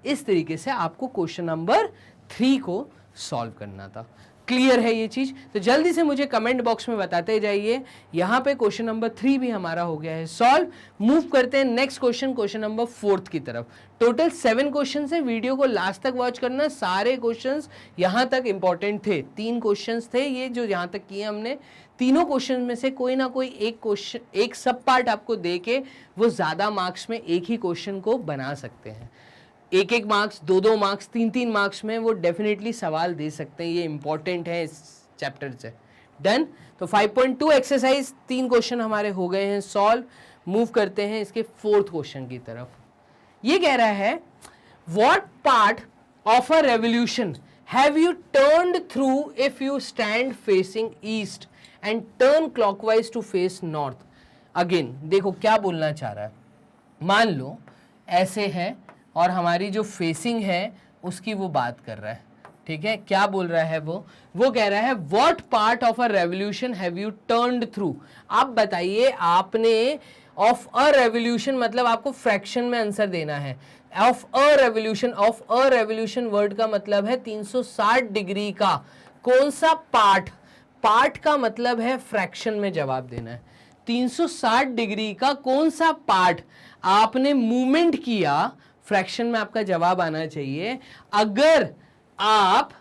Speaker 1: इस तरीके से आपको क्वेश्चन नंबर 3 को सॉल्व करना था। क्लियर है ये चीज? तो जल्दी से मुझे कमेंट बॉक्स में बताते जाइए। यहाँ पे क्वेश्चन नंबर 3 भी हमारा हो गया है सॉल्व। मूव करते हैं नेक्स्ट क्वेश्चन, क्वेश्चन नंबर 4 की तरफ। टोटल 7 क्वेश्चन है, वीडियो को लास्ट तक वॉच करना। सारे क्वेश्चंस यहाँ तक इंपॉर्टेंट थे। 3 क्वेश्चंस थे ये जो यहाँ तक किए हमने। तीनों क्वेश्चन में से कोई ना कोई एक क्वेश्चन, एक सब पार्ट आपको दे के वो ज्यादा मार्क्स में एक ही क्वेश्चन को बना सकते हैं। एक एक मार्क्स, दो दो मार्क्स, तीन तीन मार्क्स में वो डेफिनेटली सवाल दे सकते हैं। ये इंपॉर्टेंट है इस चैप्टर से। डन। तो 5.2 एक्सरसाइज 3 क्वेश्चन हमारे हो गए हैं सॉल्व। मूव करते हैं इसके 4th क्वेश्चन की तरफ। ये कह रहा है what part of a revolution have you turned through if you stand facing east and turn clockwise to face north. Again देखो क्या बोलना चाह रहा है। मान लो ऐसे है और हमारी जो फेसिंग है उसकी वो बात कर रहा है, ठीक है। क्या बोल रहा है वो कह रहा है what part of a revolution have you turned through. आप बताइए, आपने ऑफ अ रेवोल्यूशन मतलब आपको फ्रैक्शन में आंसर देना है। ऑफ अ रेवोल्यूशन वर्ड का मतलब है 360 डिग्री का कौन सा पार्ट। पार्ट का मतलब है फ्रैक्शन में जवाब देना है। 360 डिग्री का कौन सा पार्ट आपने मूवमेंट किया, फ्रैक्शन में आपका जवाब आना चाहिए। अगर आप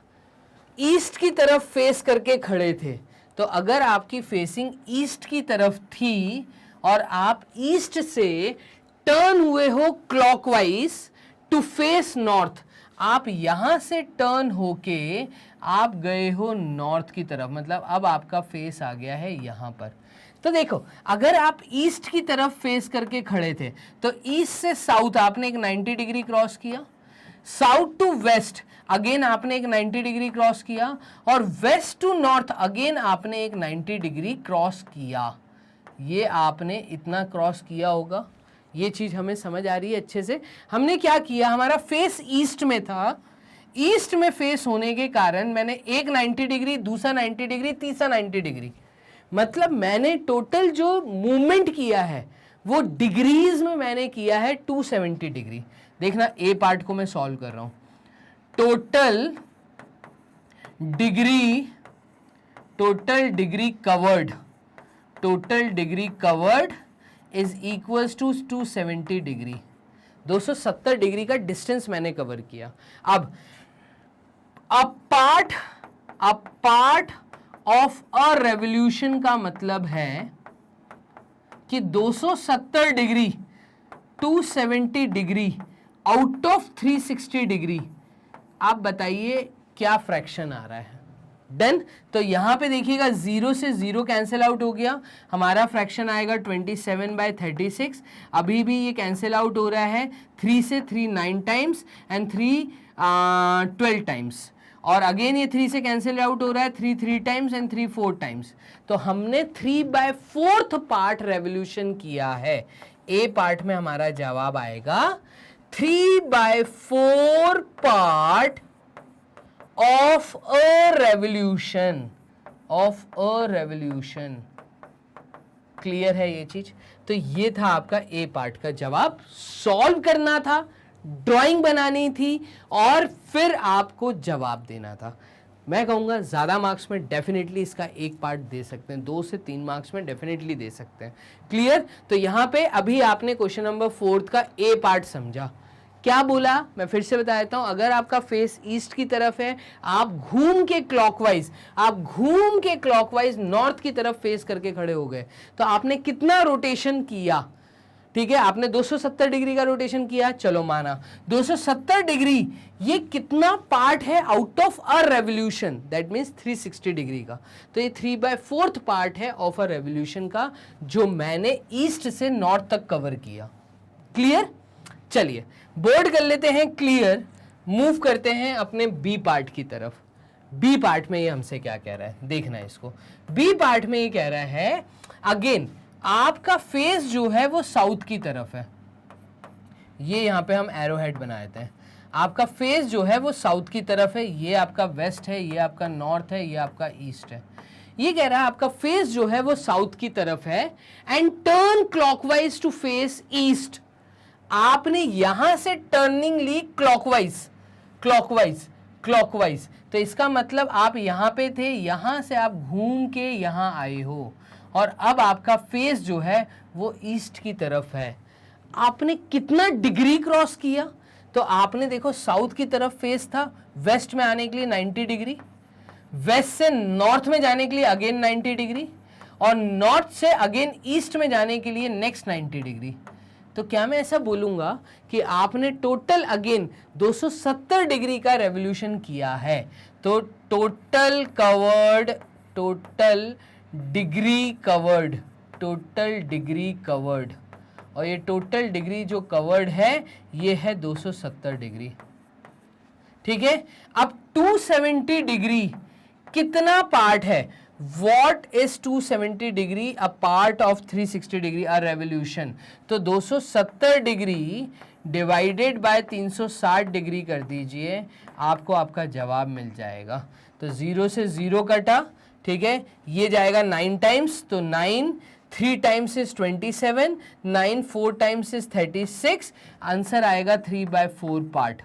Speaker 1: ईस्ट की तरफ फेस करके खड़े थे, तो अगर आपकी फेसिंग ईस्ट की तरफ थी और आप ईस्ट से टर्न हुए हो क्लॉकवाइज टू फेस नॉर्थ, आप यहां से टर्न होके आप गए हो नॉर्थ की तरफ, मतलब अब आपका फेस आ गया है यहां पर। तो देखो, अगर आप ईस्ट की तरफ फेस करके खड़े थे तो ईस्ट से साउथ आपने एक 90 डिग्री क्रॉस किया, साउथ टू वेस्ट अगेन आपने एक 90 डिग्री क्रॉस किया, और वेस्ट टू नॉर्थ अगेन आपने एक 90 डिग्री क्रॉस किया। ये आपने इतना क्रॉस किया होगा। ये चीज हमें समझ आ रही है अच्छे से। हमने क्या किया, हमारा फेस ईस्ट में था, ईस्ट में फेस होने के कारण मैंने एक 90 डिग्री, दूसरा 90 डिग्री, तीसरा 90 डिग्री, मतलब मैंने टोटल जो मूवमेंट किया है वो डिग्रीज में मैंने किया है 270 डिग्री। देखना ए पार्ट को मैं सॉल्व कर रहा हूं। Total degree covered is equals to 270 degree. 270 degree का डिस्टेंस मैंने कवर किया। अब a part of a revolution का मतलब है कि 270 degree 270 degree out of 360 degree, आप बताइए क्या फ्रैक्शन आ रहा है। डन। तो यहां पे देखिएगा 0 से 0 कैंसिल आउट हो गया, हमारा फ्रैक्शन आएगा 27/36। अभी भी ये कैंसिल आउट हो रहा है, 3 से 3 9 टाइम्स एंड 3 12 टाइम्स, और अगेन ये 3 से कैंसिल आउट हो रहा है, 3 3 टाइम्स एंड 3 4 टाइम्स। तो हमने 3/4 पार्ट रेवोल्यूशन किया है। ए पार्ट में हमारा जवाब आएगा 3/4 part of a revolution. Clear है ये चीज? तो ये था आपका ए पार्ट का जवाब। सॉल्व करना था, ड्राइंग बनानी थी और फिर आपको जवाब देना था। मैं कहूँगा ज़्यादा मार्क्स में डेफिनेटली इसका एक पार्ट दे सकते हैं, 2 से 3 मार्क्स में डेफिनेटली दे सकते हैं। क्लियर? तो यहाँ पे अभी आपने क्वेश्चन नंबर 4 का ए पार्ट समझा। क्या बोला मैं फिर से बता देता हूं, अगर आपका फेस ईस्ट की तरफ है, आप घूम के क्लॉकवाइज नॉर्थ की तरफ फेस करके खड़े हो गए, तो आपने कितना रोटेशन किया? ठीक है, आपने 270 डिग्री का रोटेशन किया, चलो माना 270 डिग्री, ये कितना पार्ट है out of a revolution? That means 360 degree का। तो ये 3/4 पार्ट है ऑफ अ रेवोल्यूशन का, जो मैंने ईस्ट से नॉर्थ तक कवर किया। क्लियर? चलिए बोर्ड कर लेते हैं क्लियर, मूव करते हैं अपने बी पार्ट की तरफ। बी पार्ट में ये हमसे क्या कह रहा है, देखना है इसको। बी पार्ट में ये कह रहा है अगेन आपका फेस जो है वो साउथ की तरफ है। ये यहां पे हम एरो हेड बना देते हैं। आपका फेस जो है वो साउथ की तरफ है, ये आपका वेस्ट है, ये आपका नॉर्थ है, ये आपका ईस्ट है। ये कह रहा है आपका फेस जो है वो साउथ की तरफ है and turn clockwise to face east. आपने यहां से टर्निंग ली क्लॉकवाइज, तो इसका मतलब आप यहां पे थे, यहां से आप घूम के यहां आए हो और अब आपका फेस जो है वो ईस्ट की तरफ है। आपने कितना डिग्री क्रॉस किया? तो आपने देखो साउथ की तरफ फेस था, वेस्ट में आने के लिए 90 डिग्री, वेस्ट से नॉर्थ में जाने के लिए अगेन 90 डिग्री, और नॉर्थ से अगेन ईस्ट में जाने के लिए नेक्स्ट 90 डिग्री। तो क्या मैं ऐसा बोलूंगा कि आपने टोटल अगेन 270 डिग्री का रेवोल्यूशन किया है? तो टोटल डिग्री कवर्ड, और ये टोटल डिग्री जो कवर्ड है ये है 270 डिग्री। ठीक है, अब 270 डिग्री कितना पार्ट है? What is 270 degree a part of 360 degree a revolution? तो 270 डिग्री डिवाइडेड बाय 360 डिग्री कर दीजिए, आपको आपका जवाब मिल जाएगा। तो 0 से 0 कटा, ठीक है, ये जाएगा 9 टाइम्स, तो 9 3 times is 27, 9 4 times is 36, answer आएगा 3/4 पार्ट।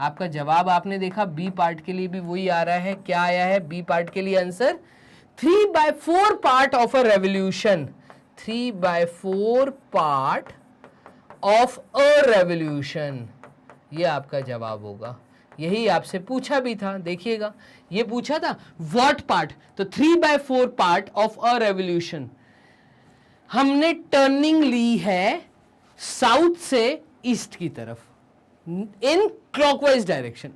Speaker 1: आपका जवाब आपने देखा बी पार्ट के लिए भी वही आ रहा है। क्या आया है बी पार्ट के लिए answer? 3/4 part of a revolution. 3/4 part of a revolution, ये आपका जवाब होगा। यही आपसे पूछा भी था, देखिएगा ये पूछा था व्हाट पार्ट, तो 3/4 पार्ट ऑफ अ रेवोल्यूशन। हमने टर्निंग ली है साउथ से ईस्ट की तरफ, in clockwise direction.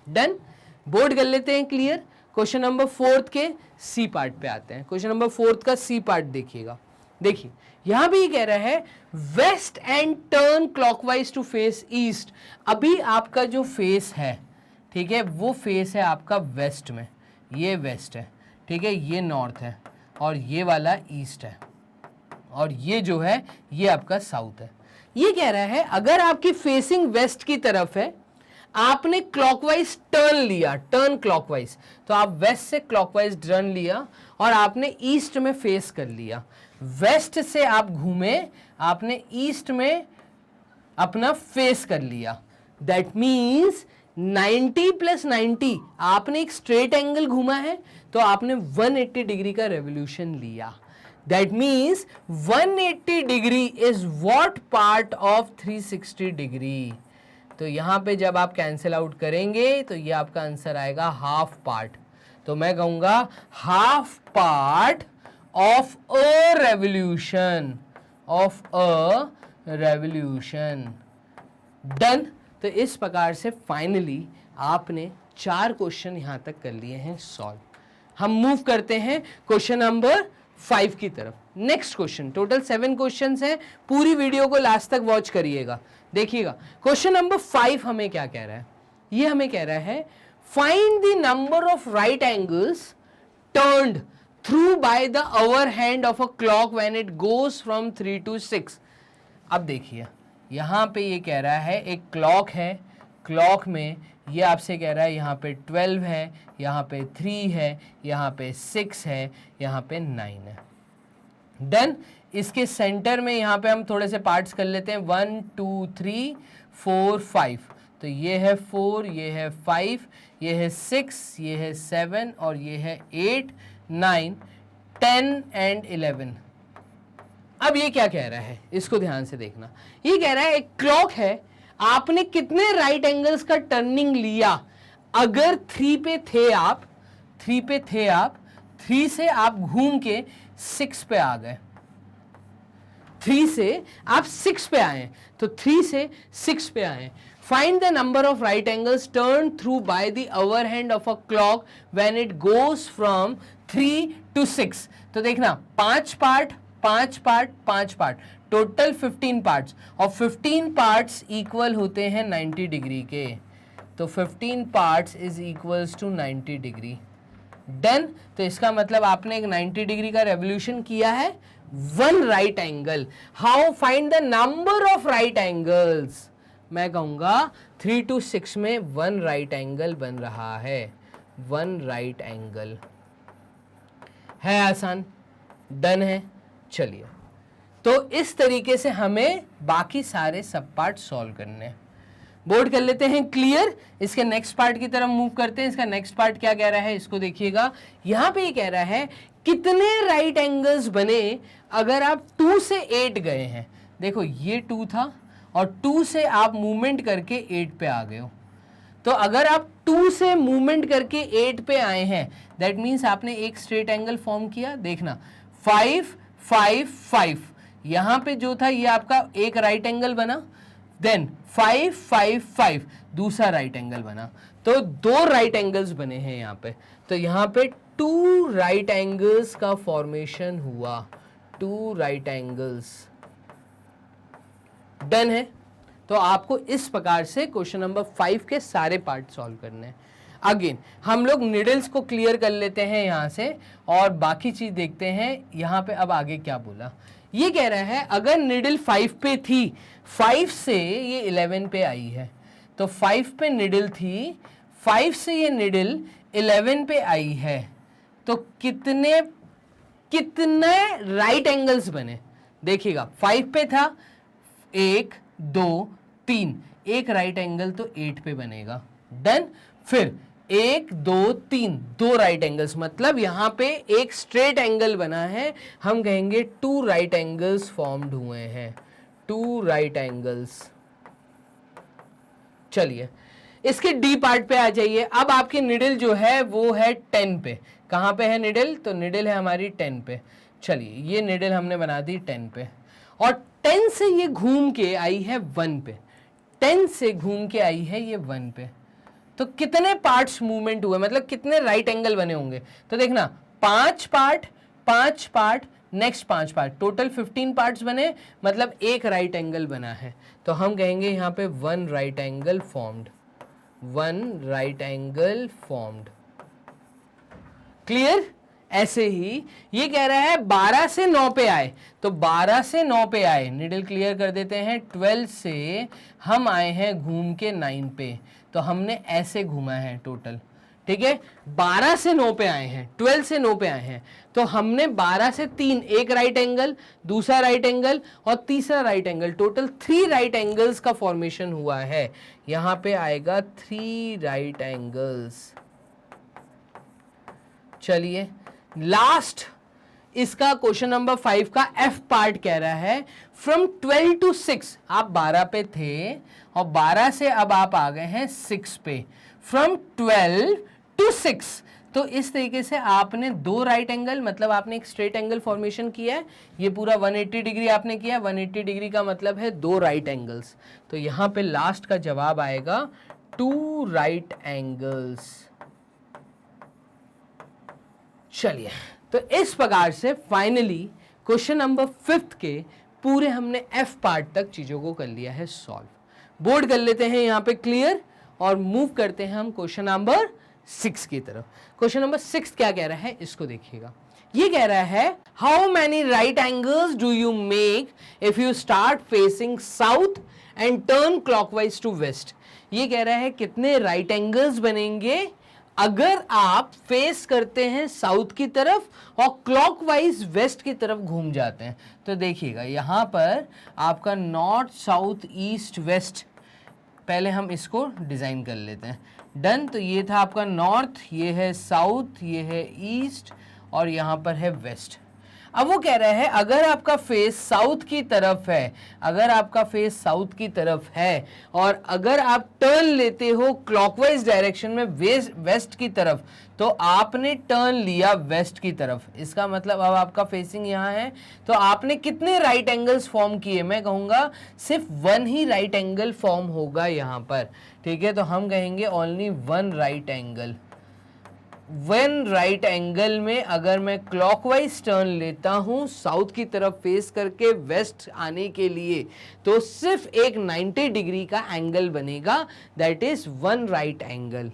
Speaker 1: Done. Board कर लेते हैं क्लियर। क्वेश्चन नंबर 4 के सी पार्ट पे आते हैं। क्वेश्चन नंबर 4 का सी पार्ट देखिएगा। देखिए यहां भी कह रहा है west and turn clockwise to face east. अभी आपका जो फेस है, ठीक है, वो फेस है आपका वेस्ट में, ये वेस्ट है, ठीक है, ये नॉर्थ है और ये वाला ईस्ट है, और ये जो है ये आपका साउथ है। ये कह रहा है अगर आपकी फेसिंग वेस्ट की तरफ है, आपने क्लॉकवाइज टर्न लिया, टर्न क्लॉकवाइज, तो आप वेस्ट से क्लॉकवाइज टर्न लिया और आपने ईस्ट में फेस कर लिया। वेस्ट से आप घूमे, आपने ईस्ट में अपना फेस कर लिया। दैट मीन्स 90 प्लस 90, आपने एक स्ट्रेट एंगल घूमा है तो आपने 180 डिग्री का रेवोल्यूशन लिया। That means 180 degree is what part of 360 degree. तो यहां पे जब आप कैंसिल आउट करेंगे तो ये आपका आंसर आएगा हाफ पार्ट। तो मैं कहूंगा half part of a revolution, of a revolution. Done. तो इस प्रकार से फाइनली आपने 4 क्वेश्चन यहां तक कर लिए हैं सॉल्व। हम मूव करते हैं क्वेश्चन नंबर 5 की तरफ। नेक्स्ट क्वेश्चन, टोटल 7 क्वेश्चंस हैं, पूरी वीडियो को लास्ट तक वॉच करिएगा, देखिएगा। क्वेश्चन नंबर 5 हमें क्या कह रहा है? ये हमें कह रहा है find the number of right angles turned through by the hour hand of a clock when it goes from 3 to 6। अब देखिए यहां पे ये कह रहा है एक क्लॉक है, क्लॉक में ये आपसे कह रहा है यहाँ पे 12 है, यहाँ पे 3 है, यहाँ पे 6 है, यहाँ पे 9 है। डन। इसके सेंटर में यहाँ पे हम थोड़े से पार्ट्स कर लेते हैं, 1 2 3 4 5। तो ये है 4, ये है 5, ये है 6, ये है 7 और ये है 8 9 10 एंड 11। अब ये क्या कह रहा है, इसको ध्यान से देखना। ये कह रहा है एक क्लॉक है, आपने कितने राइट एंगल्स का टर्निंग लिया? अगर 3 पे थे आप, 3 पे थे आप, 3 से आप घूम के 6 पे आ गए, 3 से आप 6 पे आए, तो 3 से 6 पे आए। Find the number of right angles turn through by the hour hand of a clock when it goes from 3 to 6। तो देखना 5 part, 5 part, 5 part, total 15 parts, और 15 पार्ट्स इक्वल होते हैं 90 डिग्री के। तो 15 parts is equals to 90 degree. Done. तो इसका मतलब आपने एक 90 डिग्री का रेवोल्यूशन किया है, 1 right angle. How find the number of right angles? मैं कहूंगा 3 to 6 में 1 राइट एंगल बन रहा है, 1 राइट एंगल है। आसान। डन है। चलिए, तो इस तरीके से हमें बाकी सारे सब पार्ट सॉल्व करने हैं। बोर्ड कर लेते हैं क्लियर। इसके नेक्स्ट पार्ट की तरफ मूव करते हैं। इसका नेक्स्ट पार्ट क्या कह रहा है, इसको देखिएगा। यहां पे ये कह रहा है कितने राइट एंगल्स बने अगर आप 2 से 8 गए हैं। देखो ये 2 था और 2 से आप मूवमेंट करके 8 पे आ गए हो। तो अगर आप 2 से मूवमेंट करके 8 पे आए हैं, दैट मीन्स आपने एक स्ट्रेट एंगल फॉर्म किया। देखना 5 5 5, यहां पे जो था ये आपका एक राइट एंगल बना, देन 5 5 5 दूसरा राइट एंगल बना। तो 2 राइट एंगल्स बने हैं यहां पे। तो यहां पे 2 राइट एंगल्स का फॉर्मेशन हुआ, 2 राइट एंगल्स। डन है। तो आपको इस प्रकार से क्वेश्चन नंबर 5 के सारे पार्ट सॉल्व करने हैं। अगेन हम लोग निडल्स को क्लियर कर लेते हैं यहां से और बाकी चीज देखते हैं। यहां पे अब आगे क्या बोला, ये कह रहा है अगर निडल 5 पे थी, 5 से ये 11 पे आई है, तो 5 पे निडल थी, 5 से ये निडल 11 पे आई है, तो कितने राइट एंगल्स बने? देखिएगा 5 पे था, 1 2 3, एक राइट एंगल तो 8 पे बनेगा। डन। फिर 1 2 3, 2 राइट एंगल्स, मतलब यहां पे एक स्ट्रेट एंगल बना है, हम कहेंगे 2 राइट एंगल्स फॉर्म्ड हुए हैं, 2 राइट एंगल्स। चलिए इसके डी पार्ट पे आ जाइए। अब आपकी निडल जो है वो है 10 पे। कहां पे है निडल? तो निडल है हमारी 10 पे। चलिए ये निडल हमने बना दी 10 पे, और 10 से ये घूम के आई है 1 पे, 10 से घूम के आई है ये 1 पे। तो कितने पार्ट्स मूवमेंट हुए, मतलब कितने राइट एंगल बने होंगे? तो देखना 5 part, 5 part, next 5 part, total 15 parts बने, मतलब एक राइट एंगल बना है। तो हम कहेंगे यहाँ पे 1 right angle formed, 1 right angle formed. Clear? ऐसे ही ये कह रहा है 12 से 9 पे आए, तो 12 से 9 पे आए, निडल क्लियर कर देते हैं। 12 से हम आए हैं घूम के 9 पे, तो हमने ऐसे घूमा है टोटल ठीक है, 12 से 9 पे आए हैं, 12 से 9 पे आए हैं, तो हमने 12 से 3, एक राइट एंगल, दूसरा राइट एंगल और तीसरा right angle, total 3 right angles का फॉर्मेशन हुआ है। यहां पे आएगा 3 राइट एंगल्स। चलिए लास्ट इसका क्वेश्चन नंबर 5 का एफ पार्ट कह रहा है फ्रॉम 12 to 6, आप 12 पे थे और 12 से अब आप आ गए हैं 6 पे, फ्रॉम 12 to 6। तो इस तरीके से आपने 2 राइट एंगल, मतलब आपने एक स्ट्रेट एंगल फॉर्मेशन किया है, ये पूरा 180 डिग्री आपने किया, 180 डिग्री का मतलब है 2 राइट एंगल्स। तो यहां पे लास्ट का जवाब आएगा 2 राइट एंगल्स। चलिए, तो इस प्रकार से फाइनली क्वेश्चन नंबर 5 के पूरे हमने एफ पार्ट तक चीजों को कर लिया है सॉल्व। बोर्ड कर लेते हैं यहाँ पे क्लियर और मूव करते हैं हम क्वेश्चन नंबर 6 की तरफ। क्वेश्चन नंबर 6 क्या कह रहा है इसको देखिएगा। ये कह रहा है how many right angles do you make if you start facing south and turn clockwise to west. ये कह रहा है कितने राइट एंगल्स बनेंगे अगर आप फेस करते हैं साउथ की तरफ और क्लॉकवाइज वेस्ट की तरफ घूम जाते हैं। तो देखिएगा यहां पर आपका नॉर्थ साउथ ईस्ट वेस्ट, पहले हम इसको डिजाइन कर लेते हैं। डन, तो ये था आपका नॉर्थ, ये है साउथ, ये है ईस्ट और यहां पर है वेस्ट। अब वो कह रहा है अगर आपका फेस साउथ की तरफ है, अगर आपका फेस साउथ की तरफ है और अगर आप टर्न लेते हो क्लॉकवाइज डायरेक्शन में वेस्ट की तरफ, तो आपने टर्न लिया वेस्ट की तरफ, इसका मतलब अब आपका फेसिंग यहाँ है, तो आपने कितने राइट एंगल्स फॉर्म किए? मैं कहूँगा सिर्फ 1 ही राइट एंगल फॉर्म होगा यहाँ पर। ठीक है, तो हम कहेंगे only 1 right angle. 1 right angle में अगर मैं क्लॉकवाइज टर्न लेता हूं साउथ की तरफ फेस करके वेस्ट आने के लिए, तो सिर्फ एक 90 डिग्री का एंगल बनेगा, that is 1 right angle.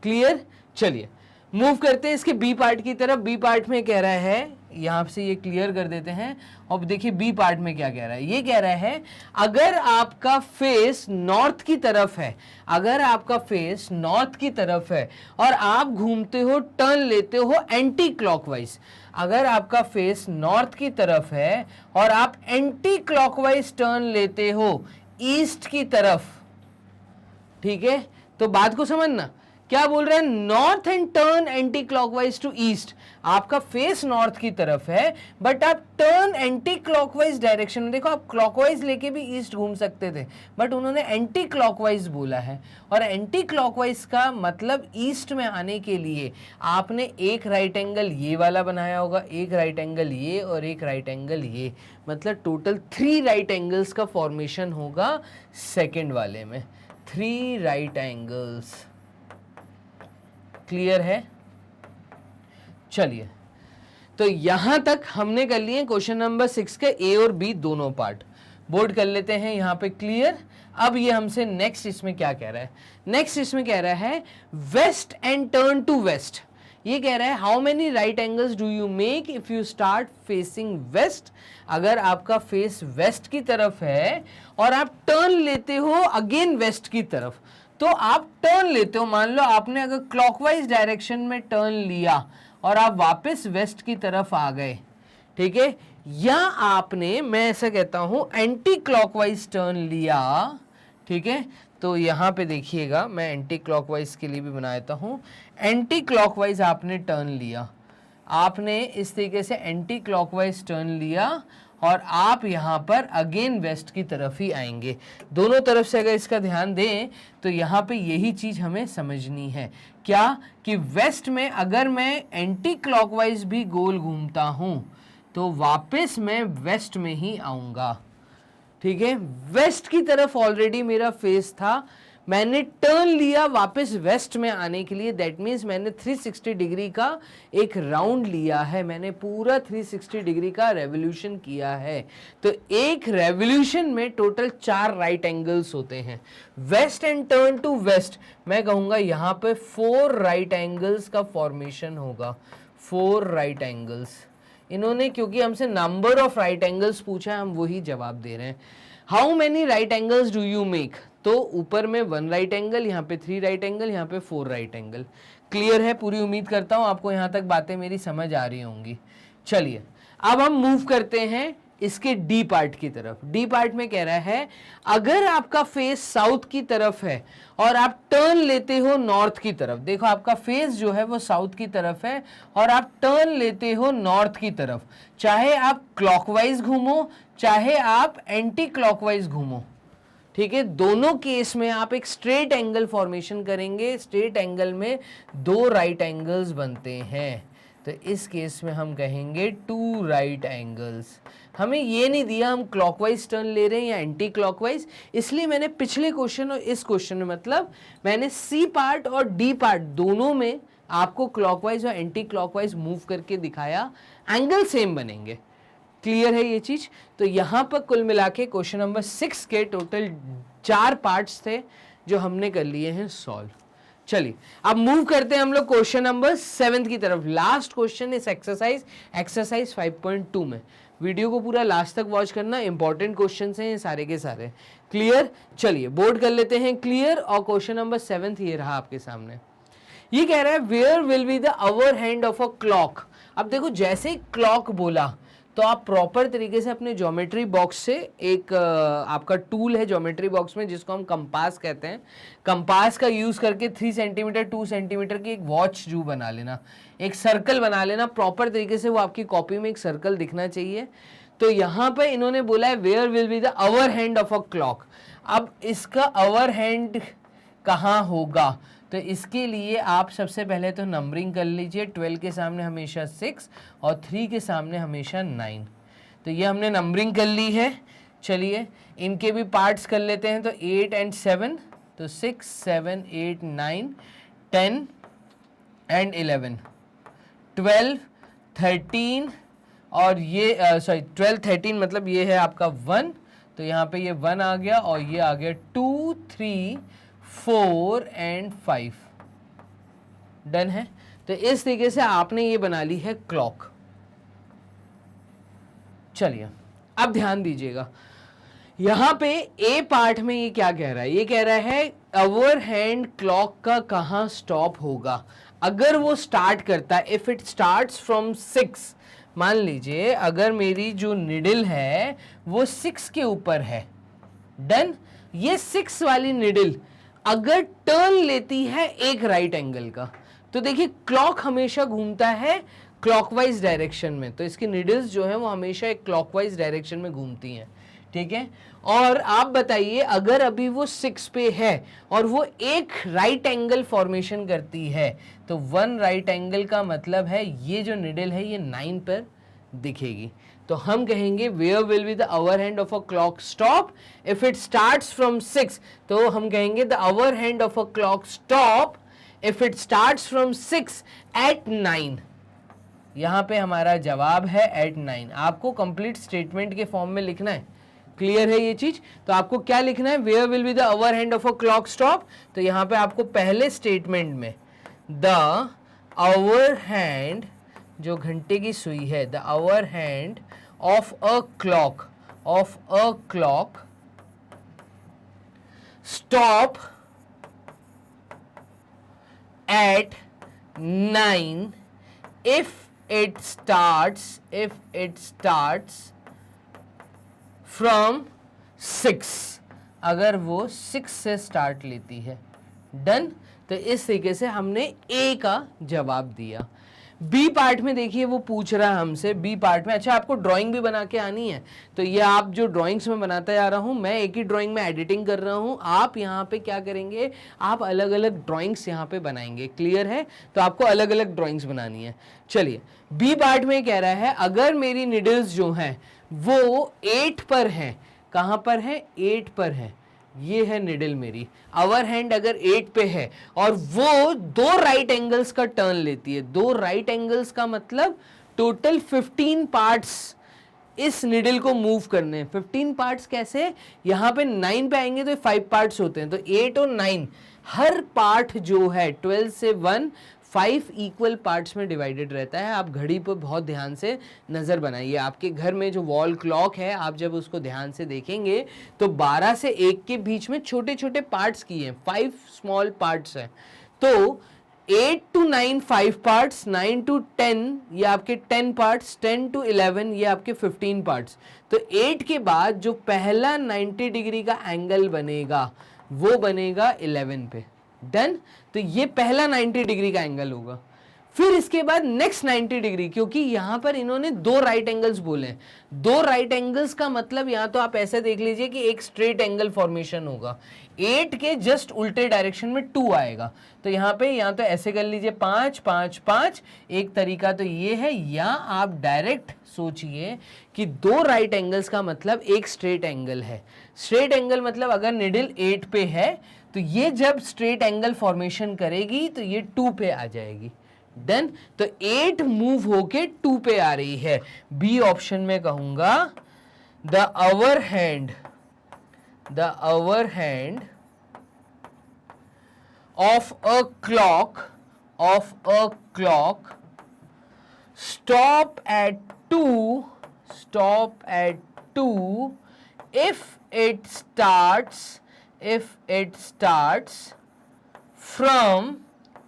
Speaker 1: Clear? चलिए मूव करते हैं इसके बी पार्ट की तरफ। बी पार्ट में कह रहा है, यहां से ये क्लियर कर देते हैं और देखिए बी पार्ट में क्या कह रहा है। ये कह रहा है अगर आपका फेस नॉर्थ की तरफ है, अगर आपका फेस नॉर्थ की तरफ है और आप घूमते हो, टर्न लेते हो एंटी क्लॉकवाइज, अगर आपका फेस नॉर्थ की तरफ है और आप एंटी क्लॉकवाइज टर्न लेते हो ईस्ट की तरफ, ठीक है, तो बात को समझना क्या बोल रहे हैं, north and turn anti clockwise to east. आपका फेस नॉर्थ की तरफ है बट आप टर्न एंटी क्लॉकवाइज डायरेक्शन में, देखो आप क्लॉकवाइज लेके भी ईस्ट घूम सकते थे बट उन्होंने एंटी क्लॉकवाइज बोला है, और एंटी क्लॉकवाइज का मतलब ईस्ट में आने के लिए आपने एक राइट एंगल ये वाला बनाया होगा, एक राइट एंगल ये और एक राइट एंगल ये, मतलब टोटल 3 राइट एंगल्स का फॉर्मेशन होगा सेकेंड वाले में, 3 राइट एंगल्स। क्लियर है? चलिए, तो यहां तक हमने कर लिए क्वेश्चन नंबर 6 के ए और बी दोनों पार्ट। बोर्ड कर लेते हैं यहां पे क्लियर। अब ये हमसे नेक्स्ट इसमें क्या कह रहा है, नेक्स्ट इसमें कह रहा है west and turn to west. ये कह रहा है how many right angles do you make if you start facing west. अगर आपका फेस वेस्ट की तरफ है और आप टर्न लेते हो अगेन वेस्ट की तरफ, तो आप टर्न लेते हो, मान लो आपने अगर क्लॉकवाइज डायरेक्शन में टर्न लिया और आप वापस वेस्ट की तरफ आ गए, ठीक है, या आपने, मैं ऐसा कहता हूं, एंटी क्लॉकवाइज टर्न लिया, ठीक है, तो यहां पे देखिएगा मैं एंटी क्लॉकवाइज के लिए भी बना देता हूं। एंटी क्लॉकवाइज आपने टर्न लिया, आपने इस तरीके से एंटी क्लॉकवाइज टर्न लिया और आप यहाँ पर अगेन वेस्ट की तरफ ही आएंगे। दोनों तरफ से अगर इसका ध्यान दें तो यहाँ पे यही चीज़ हमें समझनी है, क्या कि वेस्ट में अगर मैं एंटी क्लॉकवाइज भी गोल घूमता हूँ तो वापस मैं वेस्ट में ही आऊँगा। ठीक है, वेस्ट की तरफ ऑलरेडी मेरा फेस था, मैंने टर्न लिया वापस वेस्ट में आने के लिए, दैट मीन्स मैंने 360 डिग्री का एक राउंड लिया है, मैंने पूरा 360 डिग्री का रेवोल्यूशन किया है। तो एक रेवोल्यूशन में टोटल 4 राइट एंगल्स होते हैं। West and turn to west, मैं कहूँगा यहाँ पे 4 राइट एंगल्स का फॉर्मेशन होगा, 4 राइट एंगल्स। इन्होंने क्योंकि हमसे नंबर ऑफ राइट एंगल्स पूछा है, हम वही जवाब दे रहे हैं। How many right angles do you make, तो ऊपर में 1 राइट एंगल, यहाँ पे 3 राइट एंगल, यहाँ पे 4 राइट एंगल। क्लियर है? पूरी उम्मीद करता हूं आपको यहां तक बातें मेरी समझ आ रही होंगी। चलिए अब हम मूव करते हैं इसके डी पार्ट की तरफ। डी पार्ट में कह रहा है अगर आपका फेस साउथ की तरफ है और आप टर्न लेते हो नॉर्थ की तरफ, देखो आपका फेस जो है वो साउथ की तरफ है और आप टर्न लेते हो नॉर्थ की तरफ, चाहे आप क्लॉकवाइज घूमो चाहे आप एंटी क्लॉकवाइज घूमो, ठीक है, दोनों केस में आप एक स्ट्रेट एंगल फॉर्मेशन करेंगे। स्ट्रेट एंगल में दो राइट एंगल्स बनते हैं, तो इस केस में हम कहेंगे टू राइट एंगल्स। हमें ये नहीं दिया हम क्लॉकवाइज टर्न ले रहे हैं या एंटी क्लॉकवाइज, इसलिए मैंने पिछले क्वेश्चन और इस क्वेश्चन में मतलब मैंने सी पार्ट और डी पार्ट दोनों में आपको क्लॉकवाइज और एंटी क्लॉकवाइज मूव करके दिखाया, एंगल सेम बनेंगे। क्लियर है ये चीज? तो यहां पर कुल मिला के क्वेश्चन नंबर 6 के टोटल 4 पार्ट्स थे जो हमने कर लिए हैं सॉल्व। चलिए अब मूव करते हैं हम लोग क्वेश्चन नंबर 7 की तरफ। लास्ट क्वेश्चन इस एक्सरसाइज 5.2 में। वीडियो को पूरा लास्ट तक वॉच करना, इंपॉर्टेंट क्वेश्चंस हैं ये सारे के सारे। क्लियर? चलिए बोर्ड कर लेते हैं क्लियर, और क्वेश्चन नंबर 7 ये रहा आपके सामने। ये कह रहा है where will be the hour hand of a clock. अब देखो जैसे ही क्लॉक बोला तो आप प्रॉपर तरीके से अपने ज्योमेट्री बॉक्स से एक आपका टूल है ज्योमेट्री बॉक्स में जिसको हम कंपास कहते हैं, कंपास का यूज करके 3 सेंटीमीटर 2 सेंटीमीटर की एक वॉच जू बना लेना, एक सर्कल बना लेना प्रॉपर तरीके से, वो आपकी कॉपी में एक सर्कल दिखना चाहिए। तो यहाँ पे इन्होंने बोला है where will be the hour hand of a clock. अब इसका अवर हैंड कहाँ होगा, तो इसके लिए आप सबसे पहले तो नंबरिंग कर लीजिए। 12 के सामने हमेशा 6 और 3 के सामने हमेशा 9। तो ये हमने नंबरिंग कर ली है। चलिए इनके भी पार्ट्स कर लेते हैं। तो 8 और 7, तो 6 7 8 9 10 एंड 11 12 13 और ये 12 13 मतलब ये है आपका 1, तो यहाँ पे ये 1 आ गया और ये आ गया 2 3 4 एंड 5। डन है? तो इस तरीके से आपने ये बना ली है क्लॉक। चलिए अब ध्यान दीजिएगा, यहां पे ए पार्ट में ये क्या कह रहा है, ये कह रहा है अवर हैंड क्लॉक का कहां स्टॉप होगा। अगर वो स्टार्ट करता है, इफ इट स्टार्ट्स फ्रॉम 6, मान लीजिए अगर मेरी जो निडल है वो 6 के ऊपर है, डन, ये 6 वाली निडल अगर टर्न लेती है एक राइट एंगल का, तो देखिए क्लॉक हमेशा घूमता है क्लॉकवाइज डायरेक्शन में, तो इसकी निडल्स जो है वो हमेशा एक क्लॉकवाइज डायरेक्शन में घूमती हैं, ठीक है। और आप बताइए अगर अभी वो 6 पे है और वो एक राइट एंगल फॉर्मेशन करती है, तो 1 राइट एंगल का मतलब है ये जो निडल है ये 9 पर दिखेगी। तो हम कहेंगे where will be the hour hand of a clock stop if it starts from 6, तो हम कहेंगे the hour hand of a clock stop if it starts from 6 at 9। यहां पे हमारा जवाब है एट 9। आपको कंप्लीट स्टेटमेंट के फॉर्म में लिखना है। क्लियर है ये चीज? तो आपको क्या लिखना है, where will be the hour hand of a clock stop, तो यहां पे आपको पहले स्टेटमेंट में द अवर हैंड, जो घंटे की सुई है, the hour hand of a clock stop at 9 if it starts from 6, अगर वो 6 से स्टार्ट लेती है। डन? तो इस तरीके से हमने ए का जवाब दिया। बी पार्ट में देखिए वो पूछ रहा है हमसे, बी पार्ट में, अच्छा आपको ड्राइंग भी बना के आनी है, तो ये आप जो ड्राइंग्स में बनाता जा रहा हूं, मैं एक ही ड्राइंग में एडिटिंग कर रहा हूं, आप यहाँ पे क्या करेंगे, आप अलग अलग ड्राइंग्स यहाँ पे बनाएंगे। क्लियर है? तो आपको अलग अलग ड्राइंग्स बनानी है। चलिए बी पार्ट में कह रहा है अगर मेरी निडल्स जो हैं वो 8 पर है, कहाँ पर है, 8 पर है, ये है निडल मेरी, अवर हैंड अगर 8 पे है और वो 2 राइट एंगल्स का टर्न लेती है, 2 राइट एंगल्स का मतलब टोटल 15 पार्ट्स इस निडल को मूव करने हैं। 15 पार्ट्स कैसे, यहाँ पे 9 पे आएंगे तो 5 पार्ट्स होते हैं, तो 8 और 9 हर पार्ट जो है 12 से 1 5 इक्वल पार्ट्स में डिवाइडेड रहता है। आप घड़ी पर बहुत ध्यान से नज़र बनाइए, आपके घर में जो वॉल क्लॉक है आप जब उसको ध्यान से देखेंगे तो 12 से 1 के बीच में छोटे छोटे पार्ट्स किए हैं, 5 स्मॉल पार्ट्स हैं। तो 8 to 9 5 पार्ट्स, 9 to 10 ये आपके 10 पार्ट्स, 10 to 11 ये आपके 15 पार्ट्स। तो 8 के बाद जो पहला 90 डिग्री का एंगल बनेगा वो बनेगा 11 पे। डन। तो ये पहला 90 डिग्री का एंगल होगा। फिर इसके बाद नेक्स्ट 90 डिग्री, क्योंकि यहां पर इन्होंने दो राइट एंगल्स बोले हैं। दो राइट एंगल्स का मतलब यहां तो आप ऐसे देख लीजिए कि एक स्ट्रेट एंगल फॉर्मेशन होगा। 8 के जस्ट उल्टे डायरेक्शन में 2 आएगा। तो यहां पे यहां तो ऐसे कर लीजिए 5 5 5। एक तरीका तो ये है, या आप डायरेक्ट सोचिए कि दो राइट एंगल्स का मतलब एक स्ट्रेट एंगल है। स्ट्रेट एंगल मतलब अगर निडल 8 पे है तो ये जब स्ट्रेट एंगल फॉर्मेशन करेगी तो ये 2 पे आ जाएगी। डन। तो 8 मूव होके 2 पे आ रही है। बी ऑप्शन में कहूंगा the hour hand of a clock stop at 2 if it starts from,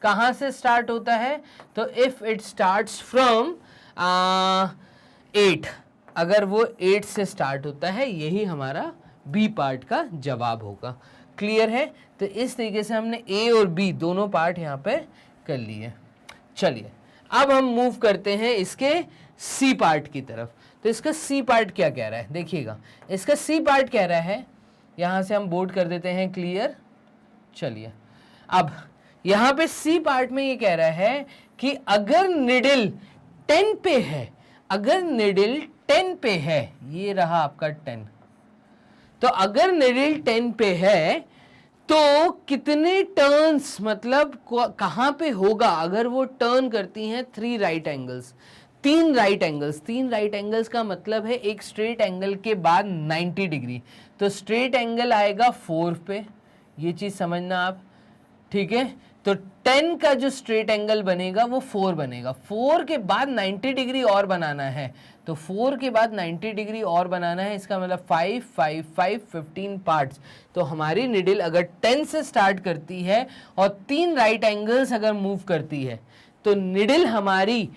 Speaker 1: कहां से स्टार्ट होता है? तो इफ इट स्टार्ट्स फ्रॉम 8, अगर वो 8 से स्टार्ट होता है, यही हमारा बी पार्ट का जवाब होगा। क्लियर है? तो इस तरीके से हमने ए और बी दोनों पार्ट यहां पे कर लिए। चलिए अब हम मूव करते हैं इसके सी पार्ट की तरफ। तो इसका सी पार्ट क्या कह रहा है देखिएगा। इसका सी पार्ट कह रहा है, यहां से हम बोर्ड कर देते हैं क्लियर। चलिए अब यहां पे सी पार्ट में ये कह रहा है कि अगर निडल 10 पे है, अगर निडल 10 पे है, ये रहा आपका 10, तो अगर निडल 10 पे है तो कितने टर्न्स, मतलब कहां पे होगा अगर वो टर्न करती हैं 3 right angles, 3 right angles. 3 right angles का मतलब है एक स्ट्रेट एंगल के बाद 90 डिग्री। तो स्ट्रेट एंगल आएगा 4 पे, ये चीज समझना आप, ठीक है। तो 10 का जो स्ट्रेट एंगल बनेगा वो 4 बनेगा। 4 के बाद 90 डिग्री और बनाना है, तो 4 के बाद 90 डिग्री और बनाना है, इसका मतलब 5 5 5 15 पार्ट्स। तो हमारी निडल अगर 10 से स्टार्ट करती है और 3 राइट एंगल्स अगर मूव करती है, तो निडल हमारी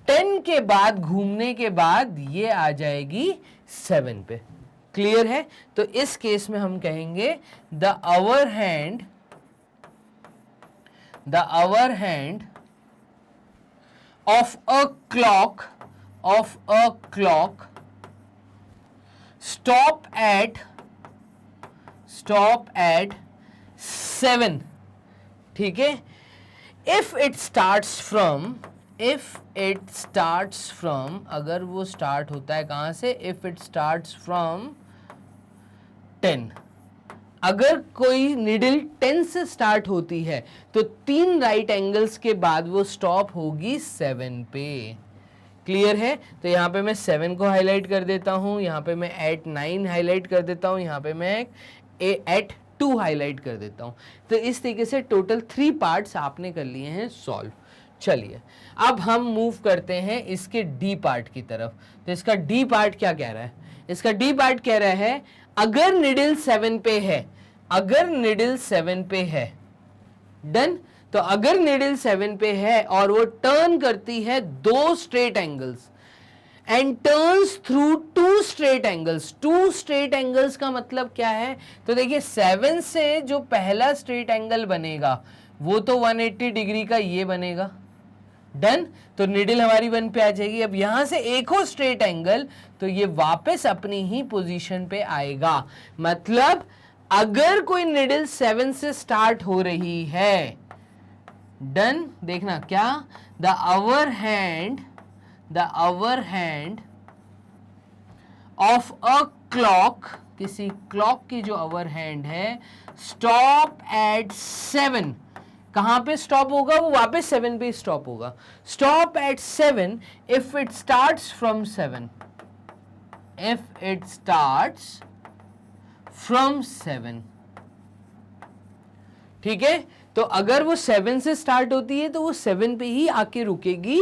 Speaker 1: 10 के बाद घूमने के बाद ये आ जाएगी 7 पे। क्लियर है? तो इस केस में हम कहेंगे the hour hand of a clock stop at 7, ठीक है। if it starts from, अगर वो स्टार्ट होता है कहां से? if it starts from 10, अगर कोई निडल 10 से स्टार्ट होती है तो 3 राइट एंगल्स के बाद वो स्टॉप होगी 7 पे। क्लियर है? तो यहां पे मैं 7 को हाईलाइट कर देता हूं, यहां पे मैं एट 9 हाईलाइट कर देता हूं, यहां पे मैं एट 2 हाईलाइट कर देता हूं। तो इस तरीके से टोटल 3 पार्ट्स आपने कर लिए हैं सॉल्व। चलिए अब हम मूव करते हैं इसके डी पार्ट की तरफ। तो इसका डी पार्ट क्या कह रहा है? इसका डी पार्ट कह रहा है अगर निडल 7 पे है, अगर निडल 7 पे है, डन। तो अगर निडल 7 पे है और वो टर्न करती है 2 straight angles and turns through 2 straight angles. 2 straight angles का मतलब क्या है? तो देखिए 7 से जो पहला स्ट्रेट एंगल बनेगा वो तो 180 डिग्री का ये बनेगा। डन। तो निडल हमारी 1 पे आ जाएगी। अब यहां से एक और स्ट्रेट एंगल, तो ये वापस अपनी ही पोजीशन पे आएगा। मतलब अगर कोई निडल 7 से स्टार्ट हो रही है, डन, देखना क्या, the hour hand of a clock, किसी क्लॉक की जो आवर हैंड है, स्टॉप एट 7, कहां पे स्टॉप होगा? वो वापस 7 पे स्टॉप होगा। Stop at 7 if it starts from 7, if it starts from 7, ठीक है। तो अगर वो 7 से स्टार्ट होती है तो वो 7 पे ही आके रुकेगी।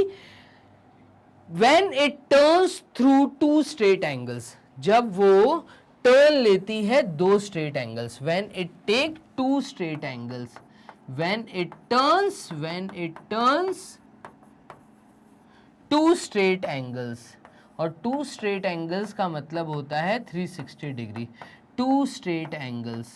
Speaker 1: When it turns through 2 straight angles, जब वो टर्न लेती है 2 straight angles, when it take 2 straight angles, when it turns two straight angles, और टू स्ट्रेट एंगल्स का मतलब होता है 360 degree, two straight angles,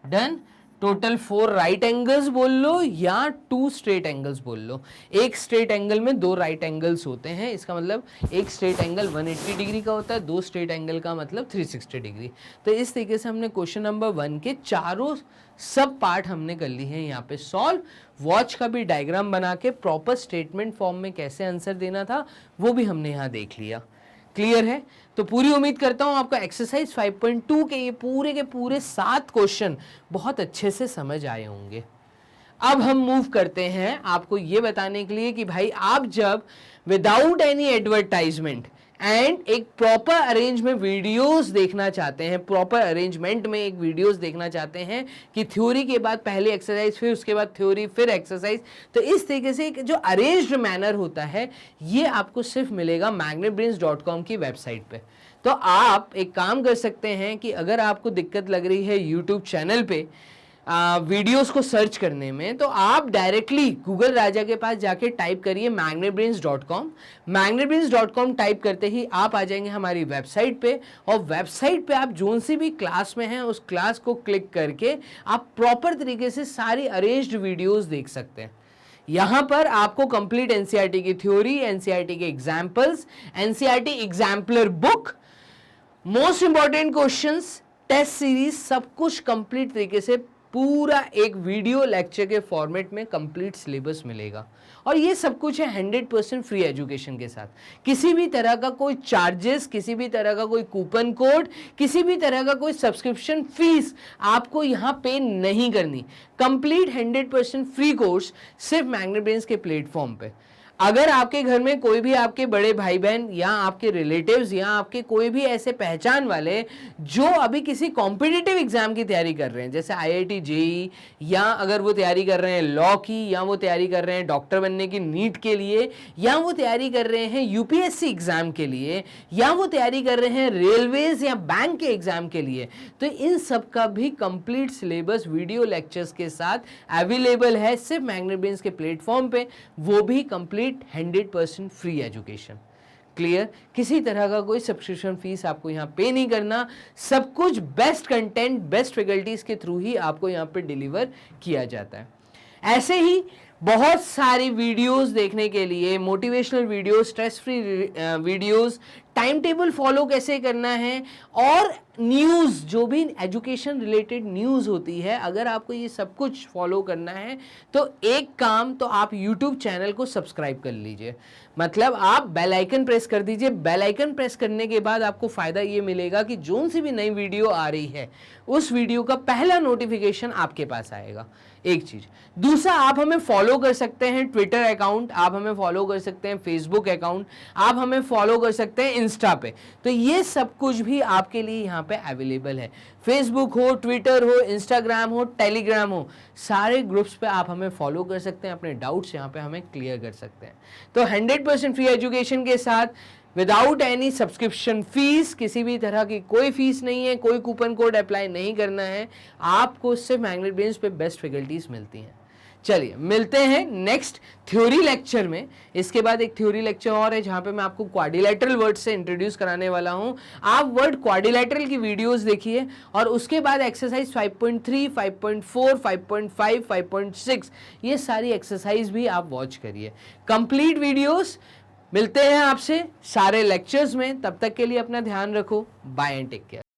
Speaker 1: done. Total 4 right angles बोल लो या 2 स्ट्रेट एंगल्स बोल लो, एक स्ट्रेट एंगल में 2 राइट एंगल्स होते हैं, इसका मतलब एक स्ट्रेट एंगल 180 डिग्री का होता है, 2 स्ट्रेट एंगल का मतलब 360 डिग्री। तो इस तरीके से हमने क्वेश्चन नंबर 1 के चारों सब पार्ट हमने कर ली हैं यहाँ पे सॉल्व। वॉच का भी डायग्राम बना के प्रॉपर स्टेटमेंट फॉर्म में कैसे आंसर देना था वो भी हमने यहाँ देख लिया। क्लियर है? तो पूरी उम्मीद करता हूं आपको एक्सरसाइज 5.2 के पूरे 7 क्वेश्चन बहुत अच्छे से समझ आए होंगे। अब हम मूव करते हैं आपको ये बताने के लिए कि भाई आप जब विदाउट एनी एडवर्टाइजमेंट एंड एक प्रॉपर अरेंज में वीडियोस देखना चाहते हैं, प्रॉपर अरेंजमेंट में एक वीडियोस देखना चाहते हैं कि थ्योरी के बाद पहले एक्सरसाइज, फिर उसके बाद थ्योरी, फिर एक्सरसाइज, तो इस तरीके से एक जो अरेंज्ड मैनर होता है ये आपको सिर्फ मिलेगा magnetbrains.com की वेबसाइट पे। तो आप एक काम कर सकते हैं कि अगर आपको दिक्कत लग रही है यूट्यूब चैनल पे वीडियोस को सर्च करने में, तो आप डायरेक्टली गूगल राजा के पास जाके टाइप करिए magnetbrains.com। magnetbrains.com टाइप करते ही आप आ जाएंगे हमारी वेबसाइट पे, और वेबसाइट पे आप जोन सी भी क्लास में हैं उस क्लास को क्लिक करके आप प्रॉपर तरीके से सारी अरेंज्ड वीडियोस देख सकते हैं। यहां पर आपको कंप्लीट एनसीईआरटी की थ्योरी, एनसीईआरटी के examples, NCERT exemplar book, most important questions, test series, सब कुछ कंप्लीट तरीके से पूरा एक वीडियो लेक्चर के फॉर्मेट में कंप्लीट सिलेबस मिलेगा। और ये सब कुछ है 100% फ्री एजुकेशन के साथ। किसी भी तरह का कोई चार्जेस, किसी भी तरह का कोई कूपन कोड, किसी भी तरह का कोई सब्सक्रिप्शन फीस आपको यहाँ पे नहीं करनी। कंप्लीट 100% फ्री कोर्स सिर्फ मैग्नेट ब्रेन्स के प्लेटफॉर्म पे। अगर आपके घर में कोई भी आपके बड़े भाई बहन या आपके रिलेटिव्स या आपके कोई भी ऐसे पहचान वाले जो अभी किसी कॉम्पिटिटिव एग्जाम की तैयारी कर रहे हैं, जैसे आईआईटी जेईई, या अगर वो तैयारी कर रहे हैं लॉ की, या वो तैयारी कर रहे हैं डॉक्टर बनने की नीट के लिए, या वो तैयारी कर रहे हैं यूपीएससी एग्जाम के लिए, या वो तैयारी कर रहे हैं रेलवेज या बैंक के एग्जाम के लिए, तो इन सब का भी कंप्लीट सिलेबस वीडियो लेक्चर्स के साथ अवेलेबल है सिर्फ मैग्नेट ब्रेन्स के प्लेटफॉर्म पे, वो भी कंप्लीट 100% फ्री एजुकेशन। क्लियर? किसी तरह का कोई सब्सक्रिप्शन फीस आपको यहाँ पे नहीं करना, सब कुछ बेस्ट कंटेंट, बेस्ट फैकल्टीज के थ्रू ही आपको यहाँ पे डिलीवर किया जाता है। ऐसे ही बहुत सारी वीडियोस देखने के लिए, motivational videos, stress free videos, time table follow कैसे करना है, और न्यूज़, जो भी एजुकेशन रिलेटेड न्यूज़ होती है, अगर आपको ये सब कुछ फॉलो करना है तो एक काम तो आप यूट्यूब चैनल को सब्सक्राइब कर लीजिए। मतलब आप बेल आइकन प्रेस कर दीजिए। बेल आइकन प्रेस करने के बाद आपको फ़ायदा ये मिलेगा कि जो सी भी नई वीडियो आ रही है उस वीडियो का पहला नोटिफिकेशन आपके पास आएगा। एक चीज़। दूसरा, आप हमें फॉलो कर सकते हैं ट्विटर अकाउंट, आप हमें फॉलो कर सकते हैं फेसबुक अकाउंट, आप हमें फॉलो कर सकते हैं इंस्टा पे। तो ये सब कुछ भी आपके लिए यहाँ पे अवेलेबल है। फेसबुक हो, ट्विटर हो, इंस्टाग्राम हो, टेलीग्राम हो, सारे ग्रुप्स पे आप हमें फॉलो कर सकते हैं, अपने डाउट्स यहाँ पे हमें क्लियर कर सकते हैं। तो 100% फ्री एजुकेशन के साथ, विदाउट एनी सब्सक्रिप्शन फीस, किसी भी तरह की कोई फीस नहीं है, कोई कूपन कोड अप्लाई नहीं करना है, आपको सिर्फ मैग्नेट ब्रेन्स पे बेस्ट फैकल्टीज मिलती हैं। चलिए मिलते हैं नेक्स्ट थ्योरी लेक्चर में। इसके बाद एक थ्योरी लेक्चर और है जहां पे मैं आपको क्वाड्रिलेटरल वर्ड से इंट्रोड्यूस कराने वाला हूं। आप वर्ड क्वाड्रिलेटरल की वीडियोस देखिए, और उसके बाद एक्सरसाइज 5.3, 5.4, 5.5, 5.6 ये सारी एक्सरसाइज भी आप वॉच करिए। Complete videos. मिलते हैं आपसे सारे लेक्चर्स में, तब तक के लिए अपना ध्यान रखो। Bye and take care.